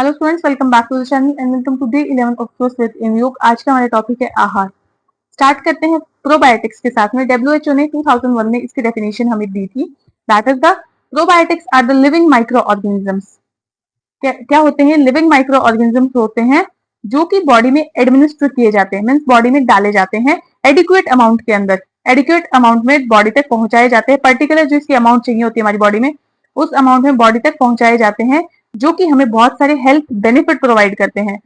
Hello students, welcome back to the channel and welcome to day 11 of course with yoga. आज का हमारा topic है आहार। स्टार्ट करते हैं प्रोबायोटिक्स के साथ में। डब्ल्यूएचओ ने 2001 में इसकी डेफिनेशन हमें दी थी। That is the probiotics are the living micro organisms. क्या होते हैं? लिविंग माइक्रो ऑर्गेनिजम्स होते हैं जो कि बॉडी में एडमिनिस्टर किए जाते हैं, मीन्स बॉडी में डाले जाते हैं एडिक्वेट अमाउंट के अंदर, एडिक्वेट अमाउंट में बॉडी तक पहुंचाए जाते हैं। पर्टिकुलर जो इसकी अमाउंट चाहिए होती है हमारी बॉडी में, उस अमाउंट में बॉडी तक पहुंचाए जाते हैं, जो कि हमें बहुत सारे हेल्थ बेनिफिट प्रोवाइड करते हैं।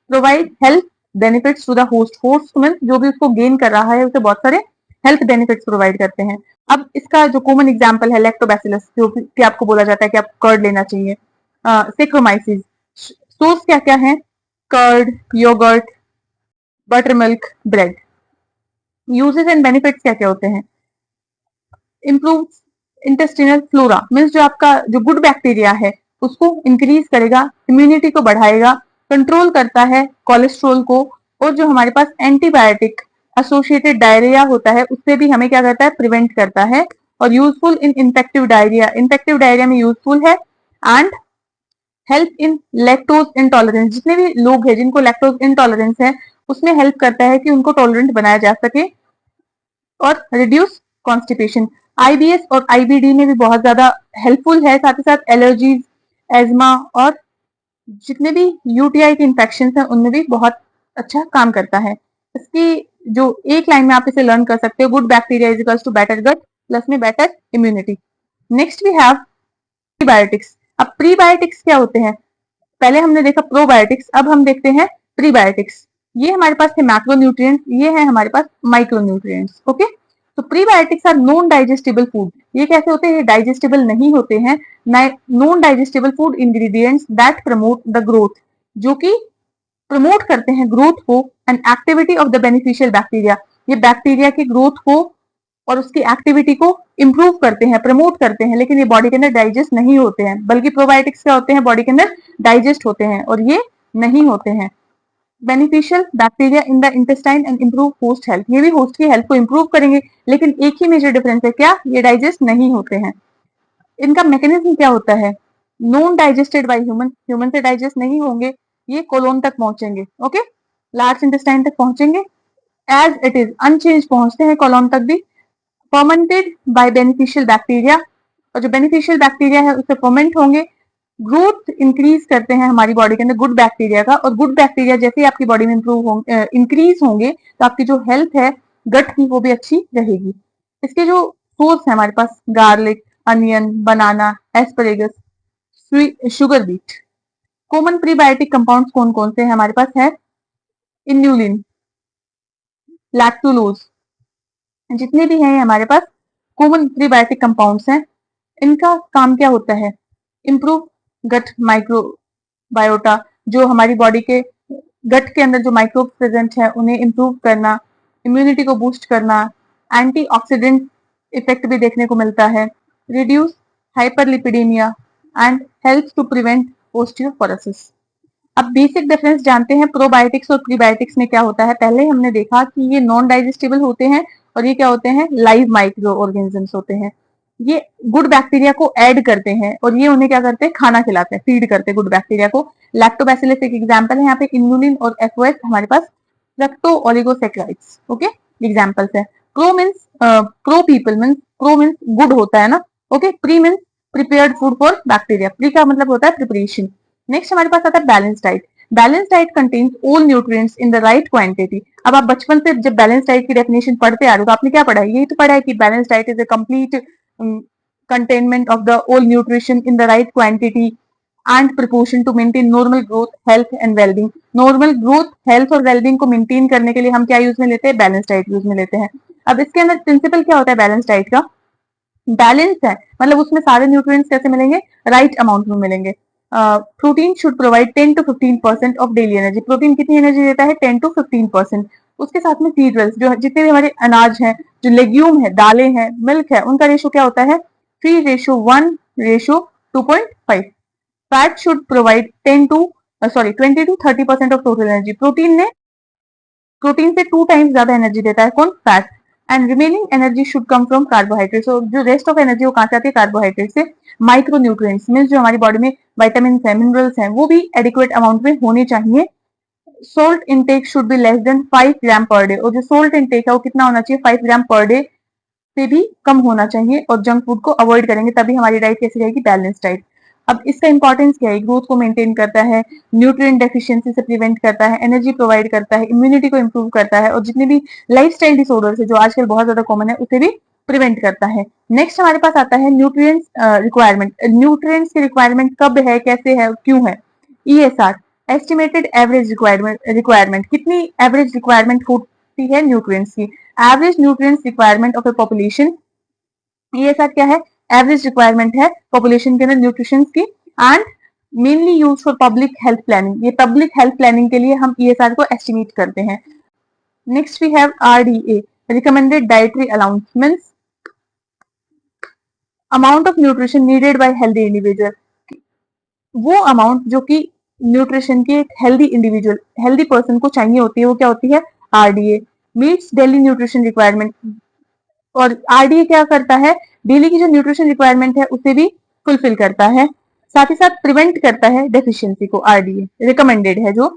Provide health benefits to the host. Host means जो भी उसको गेन कर रहा है उसे बहुत सारे हेल्थ बेनिफिट्स प्रोवाइड करते हैं। अब इसका जो कॉमन एग्जांपल है लैक्टोबैसिलस, जो कि आपको बोला जाता है कि आप कर्ड लेना चाहिए। सेक्रोमाइसिस। सोर्स क्या क्या है? Curd, yogurt, butter milk, bread. Uses and benefits क्या क्या होते हैं? इम्प्रूव इंटेस्टिनल फ्लोरा, मीन्स जो आपका जो गुड बैक्टीरिया है उसको इंक्रीज करेगा, इम्यूनिटी को बढ़ाएगा, कंट्रोल करता है कोलेस्ट्रोल को, और जो हमारे पास एंटीबायोटिक एसोसिएटेड डायरिया होता है उससे भी हमें क्या करता है? प्रिवेंट करता है। और useful in infective diarrhoea, infective diarrhoea में यूजफुल है। And help in lactose intolerance, जितने भी लोग हैं जिनको लैक्टोज इंटॉलरेंस है उसमें हेल्प करता है कि उनको टॉलरेंट बनाया जा सके। और रिड्यूस कॉन्स्टिपेशन। आईबीएस और आईबीडी में भी बहुत ज्यादा हेल्पफुल है। साथ ही साथ एलर्जीज, एजमा और जितने भी यूटीआई के इन्फेक्शन है उनमें भी बहुत अच्छा काम करता है। इसकी जो एक लाइन में आप इसे लर्न कर सकते हो, good bacteria is equals to better gut plus में better immunity. Next we have prebiotics. अब प्रीबायोटिक्स क्या होते हैं? पहले हमने देखा प्रोबायोटिक्स, अब हम देखते हैं प्रीबायोटिक्स। ये हमारे पास थे मैक्रोन्यूट्रिएंट्स, ये है हमारे पास माइक्रोन्यूट्रिएंट्स। ओके, तो prebiotics are non digestible food. ये कैसे होते हैं? ये डाइजेस्टेबल नहीं होते हैं। Non digestible food ingredients that promote the growth, जो कि प्रमोट करते हैं ग्रोथ को and activity of the beneficial bacteria. ये बैक्टीरिया की ग्रोथ को और उसकी एक्टिविटी को इंप्रूव करते हैं, प्रमोट करते हैं, लेकिन ये बॉडी के अंदर डाइजेस्ट नहीं होते हैं। बल्कि प्रोबायोटिक्स क्या होते हैं? बॉडी के अंदर डाइजेस्ट होते हैं और ये नहीं होते हैं। Beneficial bacteria in the intestine and improve host health, ये भी होस्ट की हेल्थ को इंप्रूव करेंगे, लेकिन एक ही मेजर डिफरेंस है, क्या? ये डाइजेस्ट नहीं होते हैं। इनका मैकेनिज्म क्या होता है? Non digested by human, human से डाइजेस्ट नहीं होंगे, ये कोलोन तक पहुंचेंगे। ओके, लार्ज इंटेस्टाइन तक पहुंचेंगे, एज इट इज अनचेंज पहुंचते हैं कोलोन तक भी। फर्मेंटेड बाय बेनिफिशियल बैक्टीरिया, और जो बेनिफिशियल बैक्टीरिया है उससे फर्मेंट होंगे, ग्रोथ इंक्रीज करते हैं हमारी बॉडी के अंदर गुड बैक्टीरिया का। और गुड बैक्टीरिया जैसे ही आपकी बॉडी में इंप्रूव होंगे, इंक्रीज होंगे, तो आपकी जो हेल्थ है गट की वो भी अच्छी रहेगी। इसके जो सोर्स है हमारे पास, garlic, onion, banana, asparagus, sugar beet. Common prebiotic compounds कौन कौन से हैं हमारे पास? है इन्यूलिन, लैक्टुलोज, जितने भी हैं हमारे पास कॉमन प्रीबायोटिक कंपाउंड्स हैं। इनका काम क्या होता है? इंप्रूव गट माइक्रोबायोटा, जो हमारी बॉडी के गट के अंदर जो माइक्रोब्स प्रेजेंट है उन्हें इंप्रूव करना, इम्यूनिटी को बूस्ट करना, एंटीऑक्सीडेंट इफेक्ट भी देखने को मिलता है, reduce hyperlipidemia and help to prevent osteoporosis. अब बेसिक डिफरेंस जानते हैं प्रोबायोटिक्स और प्रीबायोटिक्स में क्या होता है। पहले हमने देखा कि ये नॉन डाइजेस्टेबल होते हैं और ये क्या होते हैं? लाइव माइक्रो ऑर्गेनिजम्स होते हैं। ये गुड बैक्टीरिया को ऐड करते हैं और ये उन्हें क्या करते हैं? खाना खिलाते हैं, फीड करते हैं गुड बैक्टीरिया को। लैक्टोबैसिलस एक एग्जांपल है, यहाँ पे इन्यूलिन और एफओएस हमारे पास फ्रक्टो ओलिगोसैकेराइड्स। ओके, एग्जांपल्स है। Pro means pro people, means pro means good होता है ना। Okay, pre means prepared food for bacteria, pre का मतलब होता है प्रिपरेशन। नेक्स्ट हमारे पास आता है balance diet. Balance diet contains all nutrients in the right quantity. अब आप बचपन से जब बैलेंस डाइट की डेफिनेशन पढ़ते आ रहे हो तो आपने क्या पढ़ा है? यही तो पढ़ा है कि balance diet is a complete containment of the all nutrition in the right quantity and proportion to maintain normal growth, health and well-being. normal growth, health और well-being को maintain करने के लिए हम क्या यूज में लेते हैं? बैलेंस डाइट यूज में लेते हैं। अब इसके अंदर प्रिंसिपल क्या होता है बैलेंस डाइट का? बैलेंस है मतलब उसमें सारे न्यूट्रिएंट्स कैसे मिलेंगे? राइट अमाउंट में मिलेंगे। Protein should provide 10 to 15% of daily energy. Protein कितनी एनर्जी देता है? 10 to 15%। उसके साथ में सीरियल्स, जो जितने भी हमारे अनाज हैं, जो लेग्यूम है, दालें हैं, मिल्क है, उनका रेशो क्या होता है? 3:1:2.5। Fat should provide 20 to 30% of total energy. Protein से 2 टाइम्स ज्यादा एनर्जी देता है कौन? Fat. And remaining energy should come from carbohydrate. तो जो रेस्ट ऑफ एनर्जी वो कहाँ से आती है? कार्बोहाइड्रेट से। माइक्रो न्यूट्रिएंट्स मीन्स जो हमारी बॉडी में विटामिन है, मिनरल्स हैं, वो भी एडिक्वेट अमाउंट में होने चाहिए। Salt intake should be less than 5 gram per day, और जो सोल्ट इनटेक है वो कितना होना चाहिए? 5 ग्राम पर डे से भी कम होना चाहिए। और जंक फूड को अवॉइड करेंगे तभी हमारी डाइट कैसी रहेगी? Balance diet. अब इसका इंपॉर्टेंस क्या है? ग्रोथ को मेंटेन करता है, न्यूट्रिएंट डेफिशिएंसी से प्रिवेंट करता है, एनर्जी प्रोवाइड करता है, इम्यूनिटी को इंप्रूव करता है, और जितने भी लाइफस्टाइल डिसऑर्डर्स है जो आजकल बहुत ज्यादा कॉमन है उसे भी प्रिवेंट करता है। नेक्स्ट हमारे पास आता है न्यूट्रिएंट्स रिक्वायरमेंट। न्यूट्रिएंट्स की रिक्वायरमेंट कब है, कैसे है, क्यों है? ESR, estimated average requirement. कितनी एवरेज रिक्वायरमेंट होती है न्यूट्रिएंट्स की? Average nutrients requirement of A population. ESR क्या है? एवरेज रिक्वायरमेंट है पॉपुलेशन के अंदर न्यूट्रिशन की, and mainly use for public health planning. ये पब्लिक हेल्थ प्लानिंग के लिए हम ईएसआर को एस्टिमेट करते हैं। Next we have RDA, recommended dietary allowance means amount of nutrition needed by healthy individual. वो अमाउंट जो कि न्यूट्रिशन की एक हेल्दी इंडिविजुअल, हेल्दी पर्सन को चाहिए होती है, वो क्या होती है? RDA. Meets daily nutrition requirement. और आरडीए क्या करता है? डेली की जो न्यूट्रिशन रिक्वायरमेंट है उसे भी फुलफिल करता है, साथ ही साथ प्रिवेंट करता है डेफिशिएंसी को। आरडीए रिकमेंडेड है। जो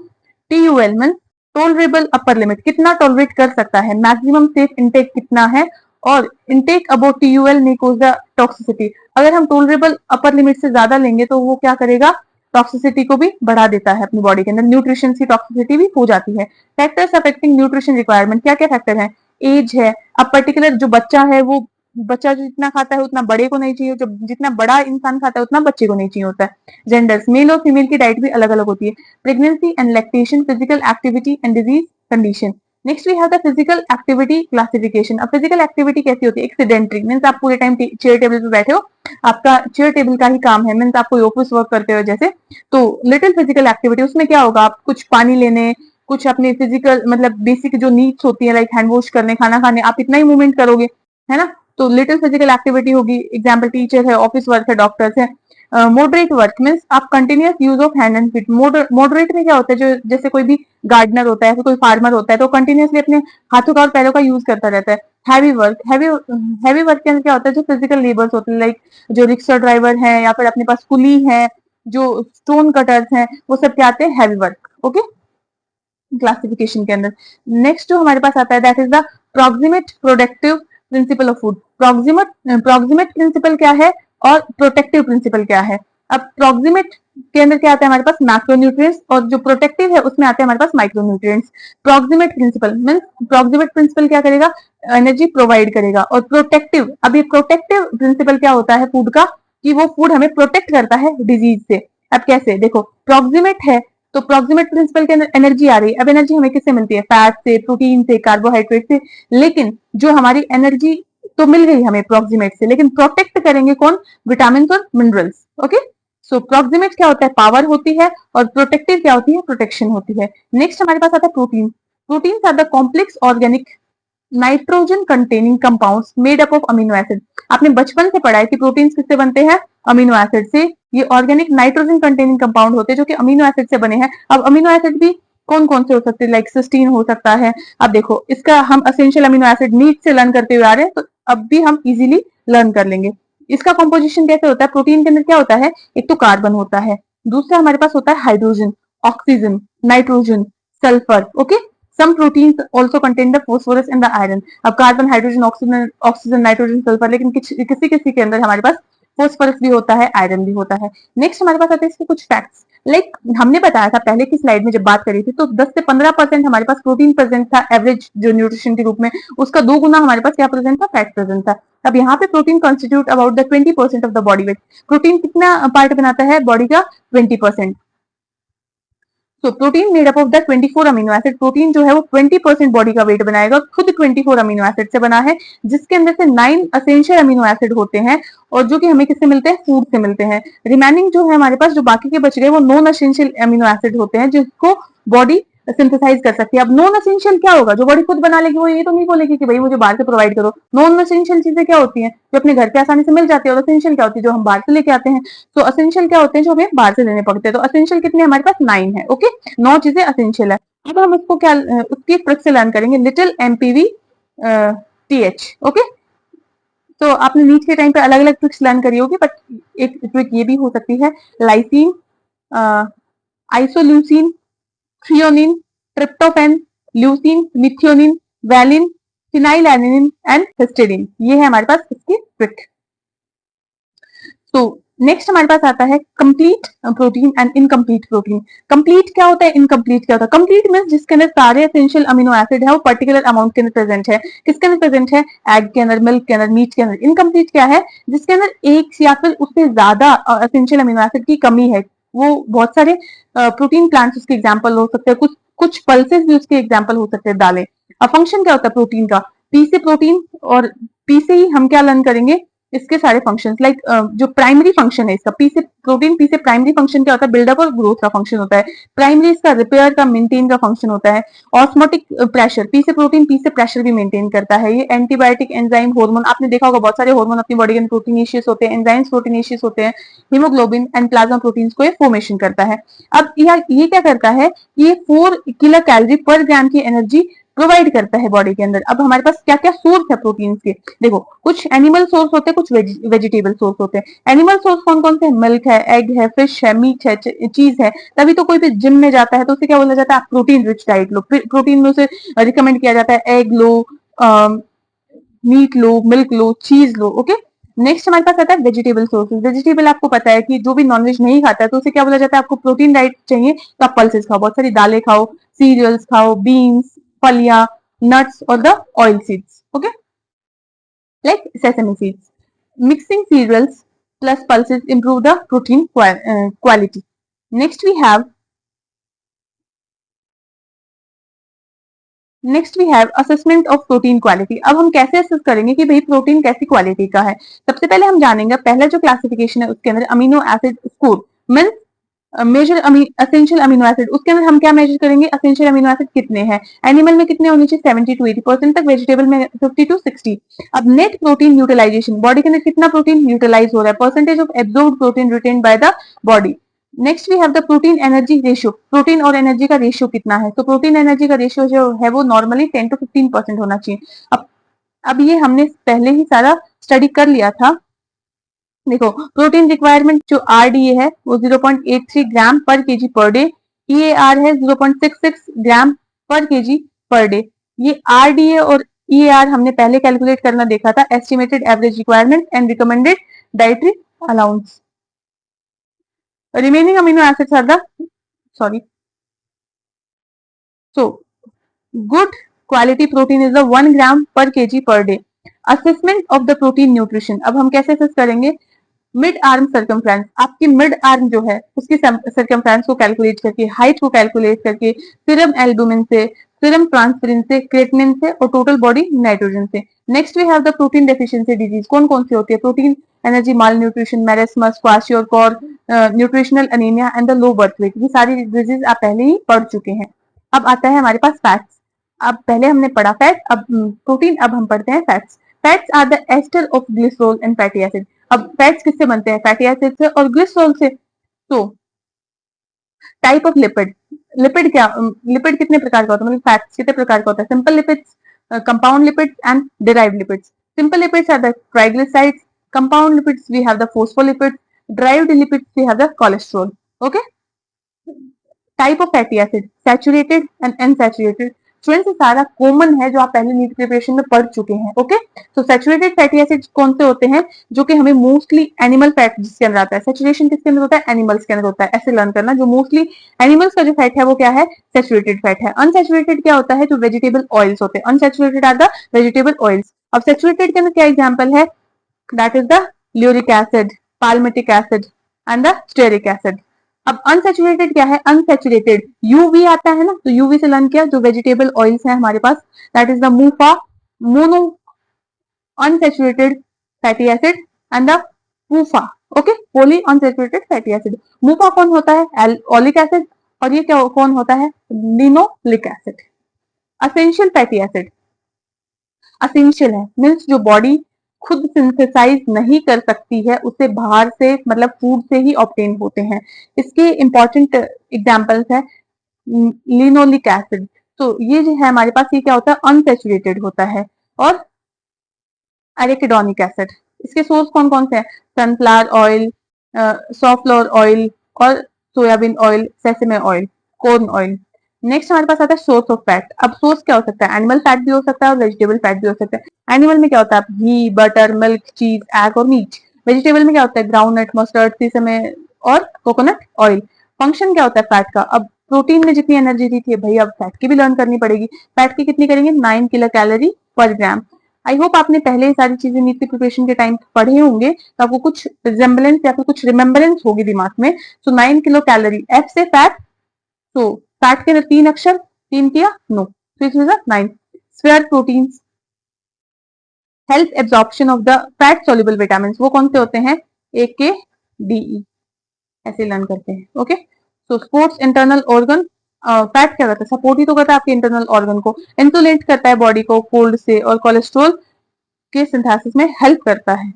TUL mean tolerable upper limit, कितना टॉलरेट कर सकता है, मैक्सिमम सेफ इनटेक कितना है, और intake about TUL may cause the toxicity. अगर हम टॉलरेबल अपर लिमिट से ज्यादा लेंगे तो वो क्या करेगा? टॉक्सिसिटी को भी बढ़ा देता है अपनी बॉडी के अंदर, न्यूट्रिशन की टॉक्सिसिटी भी हो जाती है। फैक्टर्स अफेक्टिंग न्यूट्रिशन रिक्वायरमेंट, क्या क्या फैक्टर है? एज है, अब पर्टिकुलर जो बच्चा है वो बच्चा जो जितना खाता है उतना बड़े को नहीं चाहिए, जो जितना बड़ा इंसान खाता है उतना बच्चे को नहीं चाहिए होता है। जेंडर्स, मेल और फीमेल की डाइट भी अलग अलग होती है। Pregnancy and lactation, physical activity and disease condition. Next we have the physical activity classification. अब फिजिकल एक्टिविटी कैसी होती है? एक सेडेंटरी मीन्स आप पूरे टाइम चेयर टेबल पे बैठे हो, आपका चेयर टेबल का ही काम है, मीन्स आप कोई ऑफिस वर्क करते हो जैसे, तो लिटिल फिजिकल एक्टिविटी, उसमें क्या होगा? आप कुछ पानी लेने, कुछ अपने फिजिकल मतलब बेसिक जो नीड्स होती है लाइक हैंड वॉश करने, खाना खाने, आप इतना ही मूवमेंट करोगे, है ना? तो लिटिल फिजिकल एक्टिविटी होगी। एग्जाम्पल टीचर है, ऑफिस वर्क है, डॉक्टर्स है। मॉडरेट वर्क मीन्स आप continuous use of hand and feet. Moderate में क्या होता है? जो जैसे कोई भी गार्डनर होता है, कोई फार्मर होता है, तो कंटिन्यूसली अपने हाथों का और पैरों का यूज करता रहता है। हैवी वर्क, हैवी वर्क के अंदर क्या होता है? जो फिजिकल लेबर्स होते हैं लाइक जो रिक्शा ड्राइवर है, या फिर अपने पास कुली है, जो स्टोन कटर्स हैं, वो सब क्या आते हैं? Heavy work. ओके, क्लासिफिकेशन के अंदर। नेक्स्ट जो हमारे पास आता है that is the proximate productive principle of food. Proximate principle क्या है और प्रोटेक्टिव प्रिंसिपल क्या है? अब प्रोक्सिमेट के अंदर क्या आता है हमारे पास? मैक्रोन्यूट्रिएंट्स, और जो प्रोटेक्टिव है उसमें आते हैं हमारे पास micronutrients. Proximate principal means proximate principle क्या करेगा? एनर्जी प्रोवाइड करेगा। और प्रोटेक्टिव, अभी प्रोटेक्टिव प्रिंसिपल क्या होता है फूड का? कि वो फूड हमें प्रोटेक्ट करता है डिजीज से। अब कैसे? देखो, प्रोक्सिमेट है तो प्रोक्सिमेट प्रिंसिपल के अंदर एनर्जी आ रही है। अब एनर्जी हमें किससे मिलती है? फैट से, प्रोटीन से, कार्बोहाइड्रेट से। लेकिन जो हमारी एनर्जी तो मिल गई हमें प्रोक्सिमेट से, लेकिन प्रोटेक्ट करेंगे कौन? विटामिन और मिनरल्स। ओके, सो प्रोक्सिमेट क्या होता है? पावर होती है, और प्रोटेक्टिव क्या होती है? प्रोटेक्शन होती है। नेक्स्ट हमारे पास आता है protein. Proteins are the complex organic nitrogen containing compounds made up of amino acid. आपने बचपन से पढ़ा है कि प्रोटीन्स किससे बनते हैं? अमीनो एसिड से। ये ऑर्गेनिक नाइट्रोजन कंटेनिंग कंपाउंड होते हैं जो कि अमीनो एसिड से बने हैं। अब अमीनो एसिड भी कौन कौन से हो सकते हैं? लाइक सिस्टीन हो सकता है। अब देखो, इसका हम एसेंशियल अमीनो एसिड नीट से लर्न करते हुए आ रहे हैं, तो अब भी हम इजीली लर्न कर लेंगे। इसका कॉम्पोजिशन कैसे होता है? प्रोटीन के अंदर क्या होता है? एक तो कार्बन होता है, दूसरा हमारे पास होता है hydrogen, oxygen, nitrogen, sulphur. Okay, some proteins also contain the phosphorus and the iron। अब carbon, hydrogen, oxygen, nitrogen, sulphur, लेकिन किसी किसी के अंदर हमारे पास फोस्फोरस भी होता है, आयरन भी होता है। नेक्स्ट हमारे पास आते हैं इसके कुछ फैक्ट्स। लाइक हमने बताया था पहले की स्लाइड में जब बात करी थी, तो 10 से 15% हमारे पास प्रोटीन प्रेजेंट था एवरेज जो न्यूट्रिशन के रूप में, उसका 2 गुना हमारे पास क्या प्रेजेंट था? फैट प्रेजेंट था। अब यहाँ पे protein constitute about the 20% of the body weight. Protein कितना पार्ट बनाता है बॉडी का? 20%। तो protein made up of the 24 amino acid. Protein जो है वो 20% बॉडी का वेट बनाएगा, खुद 24 अमीनो एसिड से बना है, जिसके अंदर से 9 असेंशियल अमीनो एसिड होते हैं, और जो कि हमें किससे मिलते हैं? फूड से मिलते हैं। रिमेनिंग जो है हमारे पास, जो बाकी के बच गए, वो नॉन असेंशियल अमीनो एसिड होते हैं, जिसको बॉडी सिंथेसाइज कर सकती है। अब नॉन असेंशियल क्या होगा? जो बॉडी खुद बना लेगी, वो ये तो नहीं बोलेगी कि भाई मुझे बाहर से प्रोवाइड करो। नॉन असेंशियल चीजें क्या होती हैं? जो अपने घर पे आसानी से मिल जाती है। और असेंशियल क्या होती है? जो हम बाहर से लेके आते हैं। तो असेंशियल क्या होते हैं? जो हमें बाहर से लेने पड़ते हैं। तो असेंशियल कितने हमारे पास? 9 है। ओके, 9 चीजें असेंशियल है। अब हम उसको क्या उसकी ट्रिक से लर्न करेंगे, लिटिल एमपीवी TH। ओके, तो आपने नीट के टाइम पे अलग अलग ट्रिक्स लर्न करी होगी, बट एक ट्रिक ये भी हो सकती है, lysine, isoleucine, threonine, tryptophan, leucine, methionine, valine, phenylalanine and histidine. ये है हमारे पास इसकी ट्रिक। तो नेक्स्ट हमारे पास आता है complete protein and incomplete protein. Complete क्या होता है, इनकम्प्लीट क्या होता है? कंप्लीट मींस जिसके अंदर सारे एसेंशियल अमीनो एसिड है वो पर्टिकुलर अमाउंट के अंदर प्रेजेंट है। किसके अंदर प्रेजेंट है? एग के अंदर, मिल्क के अंदर, मीट के अंदर। इनकम्प्लीट क्या है? जिसके अंदर एक या फिर उससे ज्यादा एसेंशियल अमीनो एसिड की कमी है। वो बहुत सारे प्रोटीन प्लांट्स उसके एग्जाम्पल हो सकते हैं, कुछ पल्सेस भी उसके एग्जाम्पल हो सकते हैं, दालें। अब फंक्शन क्या होता है प्रोटीन का? पी से प्रोटीन, और पी से ही हम क्या लर्न करेंगे, इसके सारे फंक्शंस। लाइक जो प्राइमरी फंक्शन है इसका, पी से प्रोटीन, पी से प्राइमरी फंक्शन क्या होता है? बिल्डअप और ग्रोथ का फंक्शन होता है। प्राइमरी इसका रिपेयर का, मेंटेन का फंक्शन होता है। ऑस्मोटिक प्रेशर, पी से प्रोटीन, पी से प्रेशर भी मेंटेन करता है। ये एंटीबायोटिक, एंजाइम, हार्मोन, आपने देखा होगा बहुत सारे हार्मोन अपनी बॉडी के अंदर प्रोटीनेशियस होते हैं, एंजाइम्स प्रोटीनेशियस होते हैं, हीमोग्लोबिन एंड प्लाज्मा प्रोटीन्स को ये फॉर्मेशन करता है। अब ये क्या करता है, ये 4 किलो कैलोरी पर ग्राम की एनर्जी प्रोवाइड करता है बॉडी के अंदर। अब हमारे पास क्या क्या सोर्स है प्रोटीन के? देखो, कुछ एनिमल सोर्स होते हैं, कुछ वेजिटेबल सोर्स होते हैं। एनिमल सोर्स कौन कौन से? मिल्क है, एग है, फिश है, मीट है, चीज है। तभी तो कोई भी जिम में जाता है तो उसे क्या बोला जाता है? आप प्रोटीन रिच डाइट लो। प्रोटीन में उसे रिकमेंड किया जाता है एग लो, मीट लो, मिल्क लो, चीज लो। ओके, नेक्स्ट हमारे पास आता है वेजिटेबल सोर्सेज। वेजिटेबल आपको पता है कि जो भी नॉनवेज नहीं खाता है तो उसे क्या बोला जाता है? आपको प्रोटीन डाइट चाहिए तो आप पल्सेस खाओ, बहुत सारी दालें खाओ, सीरियल्स खाओ, बीन्स, फलियां, nuts or the oil seeds. Okay, like sesame seeds. Mixing cereals plus pulses improve the protein quality. Next we have assessment of protein quality. अब हम कैसे असेस करेंगे कि भाई प्रोटीन कैसी क्वालिटी का है? सबसे पहले हम जानेंगे, पहला जो क्लासिफिकेशन है उसके अंदर amino acid score means major essential amino acid. उसके अंदर हम क्या मेजर करेंगे? असेंशियल अमीनो एसिड कितने हैं? एनिमल में कितने होने चाहिए? 70 to 80% तक, वेजिटेबल में 50 to 60। अब नेट प्रोटीन यूटिलाइजेशन, बॉडी के अंदर कितना प्रोटीन यूटिलाइज हो रहा है, percentage of absorbed protein retained by the body. Next we have the protein energy ratio, protein और एनर्जी का रेशियो कितना है? तो प्रोटीन एनर्जी का रेशियो जो है वो नॉर्मली 10 to 15% होना चाहिए। अब ये हमने पहले ही सारा स्टडी कर लिया था। देखो, प्रोटीन रिक्वायरमेंट जो आरडीए है वो 0.83 ग्राम पर केजी पर डे, ईएआर है 0.66 ग्राम पर केजी पर डे। ये आरडीए और ईएआर हमने पहले कैलकुलेट करना देखा था, estimated average requirement and recommended dietary allowance. Remaining amino acids are the sorry, so good quality protein is the 1 gram per kg per day. Assessment of the protein nutrition, अब हम कैसे assess करेंगे? Mid arm circumference, आपकी mid arm जो है उसकी circumference को calculate करके, हाइट को कैलकुलेट करके, सीरम एल्बुमिन से, सीरम ट्रांसफेरिन से, क्रेटिनिन से और टोटल बॉडी नाइट्रोजन से। Next we have the protein deficiency disease. कौन कौन सी होती है? Protein energy malnutrition, marasmus, kwashiorkor, nutritional anaemia and the low birth weight. ये सारी डिजीज आप पहले ही पढ़ चुके हैं। अब आता है हमारे पास फैट्स। अब पहले हमने पढ़ा फैट, अब प्रोटीन, अब हम पढ़ते हैं fats. Fats are the ester of glycerol and fatty acid. अब फैट्स किससे बनते हैं? फैटी एसिड से और ग्लिसरॉल से। तो टाइप ऑफ लिपिड, लिपिड क्या, लिपिड कितने प्रकार का होता है, मतलब फैट्स कितने प्रकार का होता है? Simple lipids, compound lipids and derived lipids. Simple lipids are the triglycerides, compound lipids we have the phospholipids, derived lipids we have the cholesterol. Okay, type of fatty acid, saturated and unsaturated. Students ये सारा common है जो आप पहले NEET preparation में पढ़ चुके हैं। ओके, तो सैचुरेटेड फैटी एसिड कौन से होते हैं? जो कि हमें मोस्टली एनिमल फैट जिसके अंदर आता है। सैचुरेशन किसके अंदर होता है? एनिमल्स के अंदर होता है। ऐसे लर्न करना, जो मोस्टली एनिमल्स का जो फैट है वो क्या है? सैचुरेटेड फैट है। अनसैचुरेटेड क्या होता है? जो वेजिटेबल ऑयल्स होते हैं। Unsaturated are the vegetable oils. अब सैचुरेटेड के अंदर क्या एग्जाम्पल है? That is the lauric acid, palmitic acid and the stearic acid. अब अनसैचुरेटेड क्या है? अनसैचुरेटेड यूवी आता है ना, तो यूवी से लर्न किया, जो वेजिटेबल ऑयल्स हैं हमारे पास, that is the MUFA, mono unsaturated fatty acid and the PUFA. Okay, poly unsaturated fatty acid. MUFA कौन होता है? ओलिक एसिड, और ये क्या कौन होता है? Linoleic acid. Essential fatty acid, essential है मीन्स जो बॉडी खुद सिंथेसाइज नहीं कर सकती है, उसे बाहर से मतलब फूड से ही ऑब्टेन होते हैं। इसके इंपॉर्टेंट एग्जांपल्स है लिनोलिक एसिड। तो ये जो है हमारे पास, ये क्या होता है? अनसैचुरेटेड होता है। और एरिकिडोनिक एसिड। इसके सोर्स कौन कौन से हैं? सनफ्लावर ऑयल, सॉफ्लॉवर ऑयल और soybean oil, sesame oil, corn oil. Next हमारे पास आता है सोर्स ऑफ फैट। अब सोर्स क्या हो सकता है? एनिमल फैट भी हो सकता है और वेजिटेबल फैट भी हो सकता है। एनिमल में क्या होता है? घी, बटर, मिल्क, चीज, एग और मीट। वेजिटेबल में क्या होता है? ग्राउंडनट, मस्टर्ड, सेसमे और कोकोनट ऑयल। फंक्शन क्या होता है फैट का? अब प्रोटीन में जितनी एनर्जी दी थी भाई, अब फैट की भी लर्न करनी पड़ेगी। फैट की कितनी करेंगे? 9 किलो कैलोरी पर ग्राम। आई होप आपने पहले ये सारी चीजें नीट की प्रिपरेशन के टाइम पढ़े होंगे, तो आपको कुछ रिजेम्बलेंस या फिर कुछ रिमेम्बरेंस होगी दिमाग में। सो 9 किलो कैलोरी, एफ से फैट। तो फैट के अंदर 3 अक्षर, 3 किया नो, तो it is 9। Sphere proteins help absorption of the fat soluble vitamin, वो कौन से होते हैं? ए, के, डी, ई, ऐसे लर्न करते हैं। ओके, तो स्पोर्ट्स इंटरनल ऑर्गन, फैट क्या करता है? सपोर्ट ही तो करता है आपके इंटरनल ऑर्गन को, इंसुलेट करता है बॉडी को कोल्ड से, और कोलेस्ट्रॉल के सिंथेसिस में हेल्प करता है।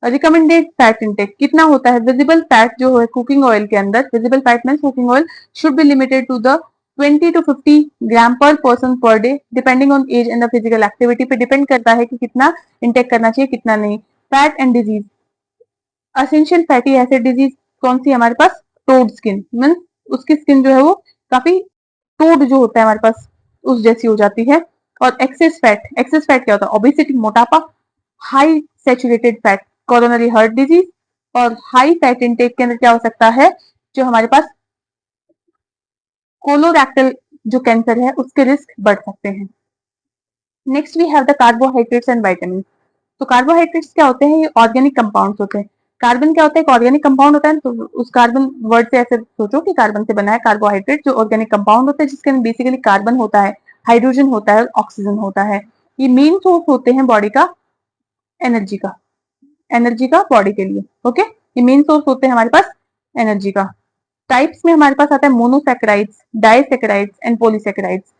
रिकमेंडेड फैट इंटेक कितना होता है? विजिबल फैट जो है कुकिंग ऑयल के अंदर, visible fat means cooking oil, should be limited to the 20 to 50 gram per person per day, depending on age and the physical activity पे डिपेंड करता है कि कितना इंटेक करना चाहिए, कितना नहीं। Fat and disease, essential fatty acid disease कौन सी हमारे पास? टोड स्किन, मीन उसकी स्किन जो है वो काफी टोड जो होता है हमारे पास उस जैसी हो जाती है। और एक्सेस फैट, एक्सेस फैट क्या होता है? ओबेसिटी, मोटापा। High saturated fat, coronary heart disease. और हाई फैट इंटेक के अंदर क्या हो सकता है? जो हमारे पास कोलोरेक्टल जो कैंसर है उसके रिस्क बढ़ सकते हैं। Next we have the carbohydrates and vitamin. तो कार्बोहाइड्रेट्स क्या होते हैं? ये ऑर्गेनिक कंपाउंड्स होते हैं। कार्बन क्या होता है? एक ऑर्गेनिक कंपाउंड होता है, तो उस कार्बन वर्ड से ऐसे सोचो कि कार्बन से बना है कार्बोहाइड्रेट, जो ऑर्गेनिक कंपाउंड होता है जिसके अंदर बेसिकली कार्बन होता है, हाइड्रोजन होता है और ऑक्सीजन होता है। ये मेन सोर्स होते हैं बॉडी का एनर्जी का, एनर्जी का बॉडी के लिए। ओके, ये मेन सोर्स होते हैं हमारे पास एनर्जी का। टाइप्स में हमारे पास आता है monosaccharides, disaccharides and polysaccharides.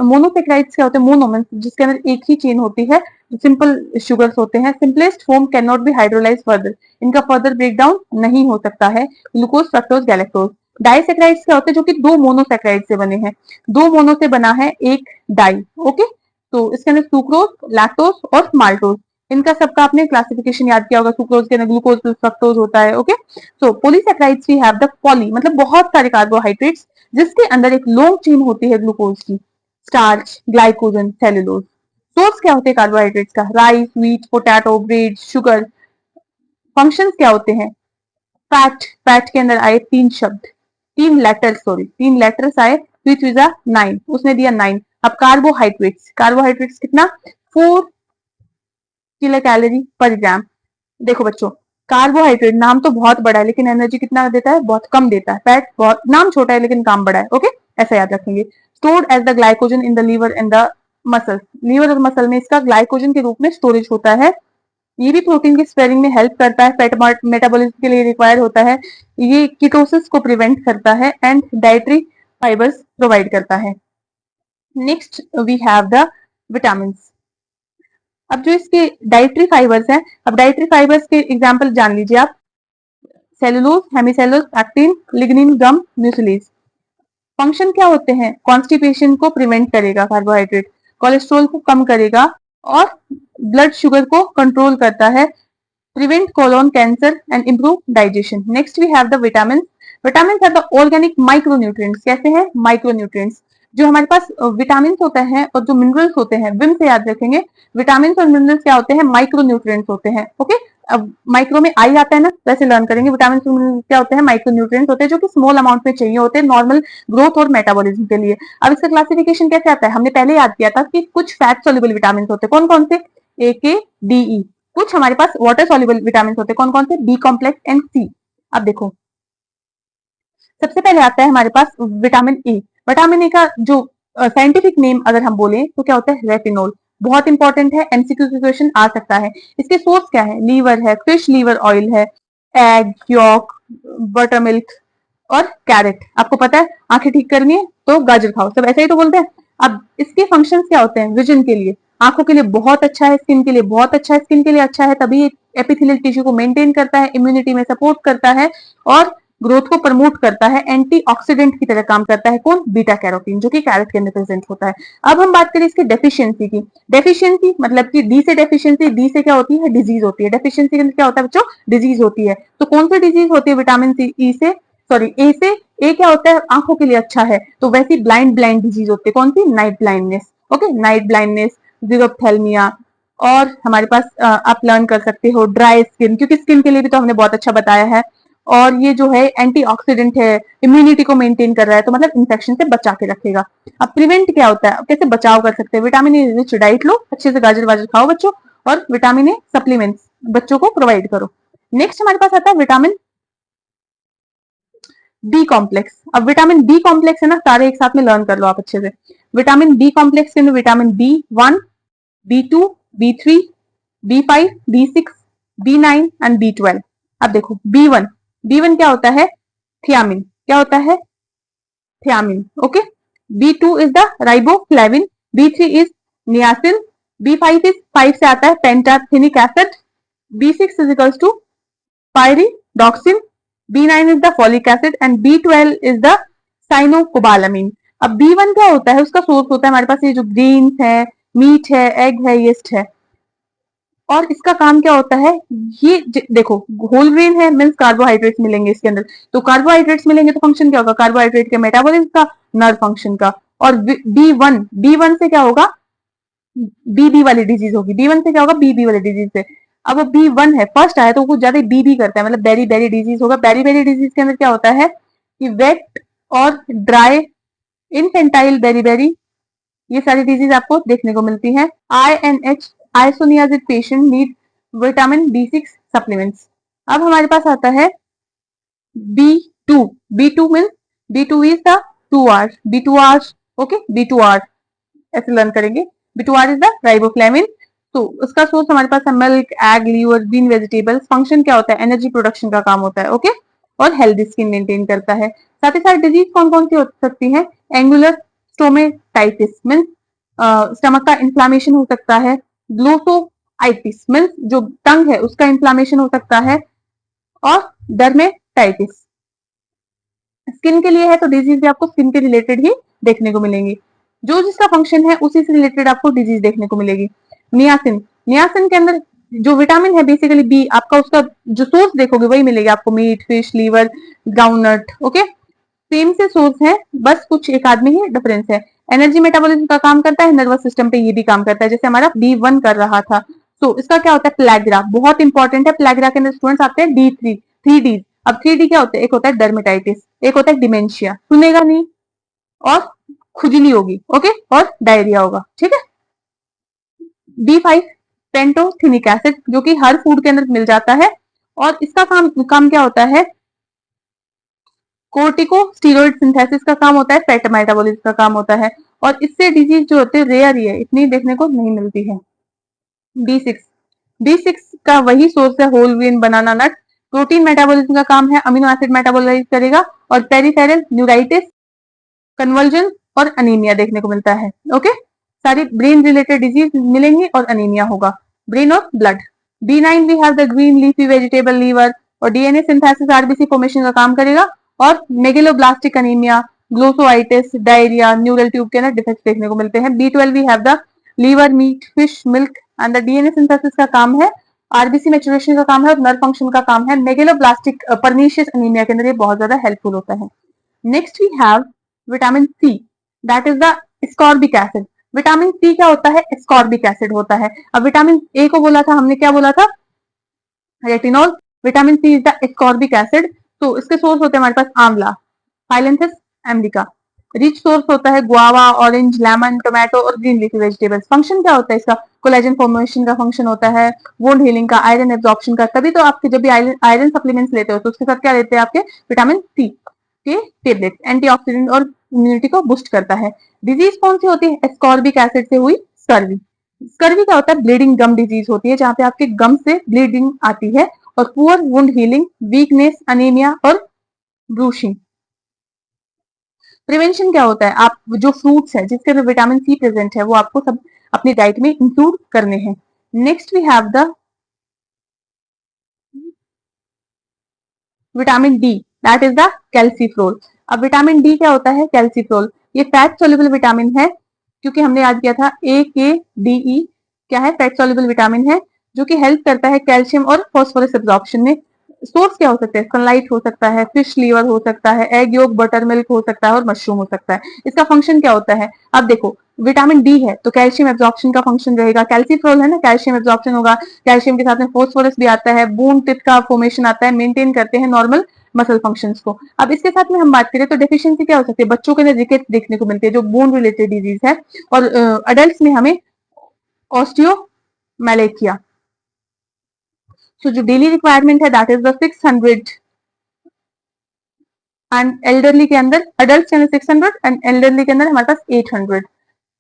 Monosaccharides क्या होते हैं? मोनो जिसके अंदर एक ही चेन होती है, सिंपल शुगर्स होते हैं। Simplest form can not be hydrolyse further, इनका फर्दर ब्रेकडाउन नहीं हो सकता है। Glucose, fructose, galactose. डाइसैकेराइड्स क्या होते हैं? जो कि दो मोनोसैकेराइड से बने हैं, दो मोनो से बना है एक डाई। ओके, तो इसके अंदर सुक्रोज, लैक्टोज और माल्टोज, इनका सबका आपने क्लासिफिकेशन याद किया होगा। सुक्रोज के अंदर ग्लूकोज प्लस फ्रक्टोज होता है। Okay, so polysaccharides we have the poly, मतलब बहुत सारे कार्बोहाइड्रेट्स जिसके अंदर एक लॉन्ग चेन होती है ग्लूकोज की, स्टार्च, ग्लाइकोजन, सेलुलोज। सोर्स क्या होते हैं कार्बोहाइड्रेट्स का? Rice, wheat, potato, bread, sugar. Functions क्या होते हैं? फैट, फैट के अंदर आए 3 शब्द, 3 लेटर्स, सॉरी 3 लेटर्स आए, विच इज 9, उसने दिया 9। अब कार्बोहाइड्रेट्स, कार्बोहाइड्रेट्स कितना? 4 किलो कैलोरी पर ग्राम। देखो बच्चों, कार्बोहाइड्रेट नाम तो बहुत बड़ा है लेकिन एनर्जी कितना देता है? बहुत कम देता है। फैट बहुत नाम छोटा है लेकिन काम बड़ा है। ओके, ऐसा याद रखेंगे। Stored as the glycogen in the liver and the muscle, liver और मसल में इसका ग्लाइकोजन के रूप में स्टोरेज होता है। ये भी प्रोटीन की स्पेयरिंग में हेल्प करता है, फैट मेटाबॉलिज्म के लिए रिक्वायर होता है। ये कीटोसिस को प्रिवेंट करता है एंड डाइटरी फाइबर्स प्रोवाइड करता है। Next we have the vitamin. अब जो इसके डाइटरी फाइबर्स हैं, अब डाइटरी फाइबर्स के एग्जांपल जान लीजिए आप। सेलुलोज, हेमिसेलुलोज, एक्टिन, लिग्निन, गम, म्यूसिलेज। फंक्शन क्या होते हैं? कॉन्स्टिपेशन को प्रिवेंट करेगा कार्बोहाइड्रेट, कोलेस्ट्रॉल को कम करेगा और ब्लड शुगर को कंट्रोल करता है, prevent colon cancer and improve digestion. Next we have the vitamin. Vitamin are the organic micronutrients. कैसे हैं? माइक्रोन्यूट्रिएंट्स। जो हमारे पास विटामिन होते हैं और जो मिनरल्स होते हैं, विम से याद रखेंगे, विटामिन और मिनरल्स क्या होते हैं? माइक्रोन्यूट्रिएंट्स होते हैं। ओके, अब माइक्रो में आई आता है ना, वैसे लर्न करेंगे। विटामिन क्या होते हैं? माइक्रोन्यूट्रिएंट्स होते हैं जो कि स्मॉल अमाउंट में चाहिए होते हैं नॉर्मल ग्रोथ और मेटाबॉलिज्म के लिए। अब इसका क्लासिफिकेशन कैसे आता है? हमने पहले याद किया था कि कुछ फैट सोल्यूबल विटामिन होते हैं, कौन कौन से? ए, के, डी, ई। कुछ हमारे पास वाटर सॉल्युबल विटामिन होते हैं, कौन कौन से? बी कॉम्प्लेक्स एंड सी। अब देखो, सबसे पहले आता है हमारे पास विटामिन ए। विटामिन ए का जो साइंटिफिक नेम अगर हम बोले तो क्या होता है? रेटिनोल। बहुत इंपॉर्टेंट है, एमसीक्यू क्वेश्चन आ सकता है। इसके सोर्स क्या है? लीवर है, फिश लीवर ऑयल है, एग यॉक, बटर मिल्क और कैरेट। आपको पता है आंखें ठीक करनी है तो गाजर खाओ, सब ऐसा ही तो बोलते हैं। अब इसके फंक्शंस क्या होते हैं? विजन के लिए, आंखों के लिए बहुत अच्छा है, स्किन के लिए बहुत अच्छा है, स्किन के लिए अच्छा है तभी एपिथेलियल टिश्यू को मेंटेन करता है, इम्यूनिटी में सपोर्ट करता है और ग्रोथ को प्रमोट करता है, एंटीऑक्सीडेंट की तरह काम करता है। कौन? बीटा कैरोटीन, जो कि कैरेट के अंदर प्रेजेंट होता है। अब हम बात करें इसकी डेफिशिएंसी की। डेफिशिएंसी मतलब कि डी से डेफिशिएंसी, डी से क्या होती है? डिजीज होती है। डेफिशिएंसी के अंदर क्या होता है बच्चों? डिजीज होती है। तो कौन सी डिजीज होती है? विटामिन सी ई से, सॉरी ए से। ए क्या होता है? आंखों के लिए अच्छा है, तो वैसी ब्लाइंड डिजीज होती है। कौन सी? Night blindness. Okay, night blindness, xerophthalmia. और हमारे पास आप लर्न कर सकते हो ड्राई स्किन, क्योंकि स्किन के लिए भी तो हमने बहुत अच्छा बताया है। और ये जो है एंटीऑक्सीडेंट है, इम्यूनिटी को मेंटेन कर रहा है, तो मतलब इन्फेक्शन से बचा के रखेगा। अब प्रिवेंट क्या होता है? अब कैसे बचाव कर सकते हैं? विटामिन ए रिच डाइट लो, अच्छे से गाजर वाजर खाओ बच्चों, और विटामिन ए सप्लीमेंट्स बच्चों को प्रोवाइड करो। नेक्स्ट हमारे पास आता है विटामिन बी कॉम्प्लेक्स। अब विटामिन बी कॉम्प्लेक्स है ना, सारे एक साथ में लर्न कर लो आप अच्छे से। विटामिन बी कॉम्प्लेक्स के अंदर vitamin B1, B2, B3, B5, B6, B9 and B12। अब देखो B1, B1 क्या होता है? थियामिन। क्या होता है? Thiamine. Okay. B2 is the riboflavin, B3 is niacin, B5 is, 5 से आता है pantothenic acid, B6 is equals to pyridoxine, B9 is the folic acid and B12 is the साइनोकोबालामीन। अब B1 क्या होता है? उसका सोर्स होता है हमारे पास ये जो ग्रीन्स है, मीट है, एग है, यीस्ट है। और इसका काम क्या होता है? ये देखो होल ग्रेन है, मीन्स कार्बोहाइड्रेट्स मिलेंगे इसके अंदर। तो कार्बोहाइड्रेट्स मिलेंगे तो फंक्शन क्या होगा? कार्बोहाइड्रेट के मेटाबॉलिज्म का, नर्व फंक्शन का। और B1 से क्या होगा? बीबी वाली डिजीज होगी। B1 से क्या होगा? बीबी वाली डिजीज से। अब वो B1 है, फर्स्ट आया तो कुछ ज्यादा बीबी करता है, मतलब बेरी बेरी डिजीज होगा। बेरी बेरी डिजीज के अंदर क्या होता है कि वेट और ड्राई इनफेंटाइल बेरी बेरी, ये सारी डिजीज आपको देखने को मिलती है। INH isoniazid patient need vitamin B6 supplements. अब हमारे पास आता है B2। B2 mean B2 is the 2R, B2R। Okay, B2R ऐसे लर्न करेंगे। B2R is the riboflavin. तो उसका सोर्स हमारे पास है milk, egg, liver, green vegetables. Function क्या होता है? एनर्जी प्रोडक्शन का काम होता है। ओके, और हेल्दी स्किन मेंटेन करता है। साथ ही साथ डिजीज कौन कौन सी हो सकती है? एंगुलर स्टोमेटाइटिस मीन्स स्टमक का इन्फ्लामेशन हो सकता है। ग्लोसोआइटिस मीन्स जो टंग है उसका इन्फ्लामेशन हो सकता है। और डर्मेटाइटिस स्किन के लिए है, तो डिजीज भी आपको स्किन के रिलेटेड ही देखने को मिलेंगी। जो जिसका फंक्शन है उसी से रिलेटेड आपको डिजीज देखने को मिलेगी। नियासिन, नियासिन के अंदर जो विटामिन है बेसिकली बी, आपका उसका जो सोर्स देखोगे वही मिलेगा आपको, meat, fish, liver, groundnut. Okay, same से सोर्स है, बस कुछ एक आदमी ही डिफरेंस है। एनर्जी मेटाबॉलिज्म का काम करता है, नर्वस सिस्टम पे ये भी काम करता है, जैसे हमारा B1 कर रहा था। तो इसका क्या होता है? प्लेग्रा, बहुत इंपॉर्टेंट है। प्लेग्रा के अंदर स्टूडेंट्स आते हैं D3, 3D। अब 3D क्या होता है? एक होता है डर्मेटाइटिस, एक होता है डिमेंशिया, सुनेगा नहीं, और खुजली होगी। ओके, और डायरिया होगा। ठीक है। B5 पेंटोथेनिक एसिड, जो कि हर फूड के अंदर मिल जाता है। और इसका काम क्या होता है? कोर्टिकोस्टेरॉइड सिंथेसिस का काम होता है, फैट मेटाबॉलिज्म का काम होता है। और इससे डिजीज जो होते हैं रेयर ही है, इतनी देखने को नहीं मिलती है। B6, B6 का वही सोर्स है, होल ग्रेन बनाना नट। प्रोटीन मेटाबॉलिज्म का काम है, अमीनो एसिड मेटाबोलाइज करेगा। और पेरिफेरल न्यूराइटिस, कन्वर्जन और अनीमिया देखने को मिलता है। ओके, सारी ब्रेन रिलेटेड डिजीज मिलेंगी और अनीमिया होगा, ब्रेन और blood. B9 we have the green leafy vegetable liver, और डीएनए सिंथेसिस आरबीसी फॉर्मेशन का काम करेगा। और megaloblastic anaemia, glossitis, diarrhoea, neural tube के अंदर डिफेक्ट देखने को मिलते हैं। B12 we have the liver, meat, fish, milk and the DNA synthesis का काम है, आरबीसी मैच्योरेशन का काम है, और नर्व फंक्शन का काम है। मेगेलोब्लास्टिक पर्निशियस अनीमिया के अंदर ये बहुत ज्यादा हेल्पफुल होता है। Next we have vitamin C, that is the ascorbic acid. Vitamin C क्या होता है? स्कॉर्बिक एसिड होता है। अब विटामिन ए को बोला था हमने, क्या बोला था? Retinol. Vitamin C is the ascorbic acid. तो इसके सोर्स होते हैं हमारे पास आंवला, फाइलेंथस अमेरिका। रिच सोर्स होता है गुआवा, ऑरेंज, लेमन, टोमेटो और ग्रीन लीफी वेजिटेबल्स। फंक्शन क्या होता है इसका? कोलेजन फॉर्मेशन का फंक्शन होता है, वुंड हीलिंग का, आयरन एब्जॉर्प्शन का। तभी तो आपके जब भी आयरन सप्लीमेंट्स लेते हो तो उसके साथ क्या लेते हैं? आपके विटामिन सी के टेबलेट। एंटीऑक्सीडेंट और इम्यूनिटी को बूस्ट करता है। डिजीज कौन सी होती है? स्कॉर्बिक एसिड से हुई स्कर्वी। स्कर्वी क्या होता है? ब्लीडिंग गम डिजीज होती है, जहां पे आपके गम से ब्लीडिंग आती है। और poor wound healing, weakness, anaemia और ब्रूशिंग। प्रिवेंशन क्या होता है? आप जो फ्रूट्स है जिसके अंदर विटामिन सी प्रेजेंट है वो आपको सब अपनी डाइट में इंक्लूड करने हैं। Next we have the vitamin D. That is the calciferol. अब विटामिन डी क्या होता है? कैल्सीफ्लोल। ये फैट सोल्यूबल विटामिन है, क्योंकि हमने याद किया था ए के डी ई क्या है? फैट सोल्यूबल विटामिन है, जो कि हेल्प करता है कैल्शियम और फॉस्फोरस एब्जॉर्प्शन में। सोर्स क्या हो सकता है? सनलाइट हो सकता है, फिश लीवर हो सकता है, एग योग, बटर मिल्क हो सकता है और मशरूम हो सकता है। इसका फंक्शन क्या होता है? अब देखो, विटामिन डी है तो कैल्शियम एब्जॉर्प्शन का फंक्शन रहेगा, कैल्सीफ्लोल है ना, कैल्शियम एब्जॉर्प्शन होगा, कैल्शियम के साथ में फॉस्फोरस भी आता है, बोन टिप का फॉर्मेशन आता है, मेंटेन करते हैं नॉर्मल मसल फंक्शंस को। अब इसके साथ में हम बात करें तो डेफिशिएंसी क्या हो सकती है? बच्चों के अंदर रिकेट्स देखने को मिलती है, जो बोन रिलेटेड डिजीज है, और अडल्ट में हमें ऑस्टियोमैलेशिया। सो जो डेली रिक्वायरमेंट है that is the 600, and elderly के अंदर, अडल्ट के अंदर 600 एंड एल्डरली के अंदर हमारे पास 800।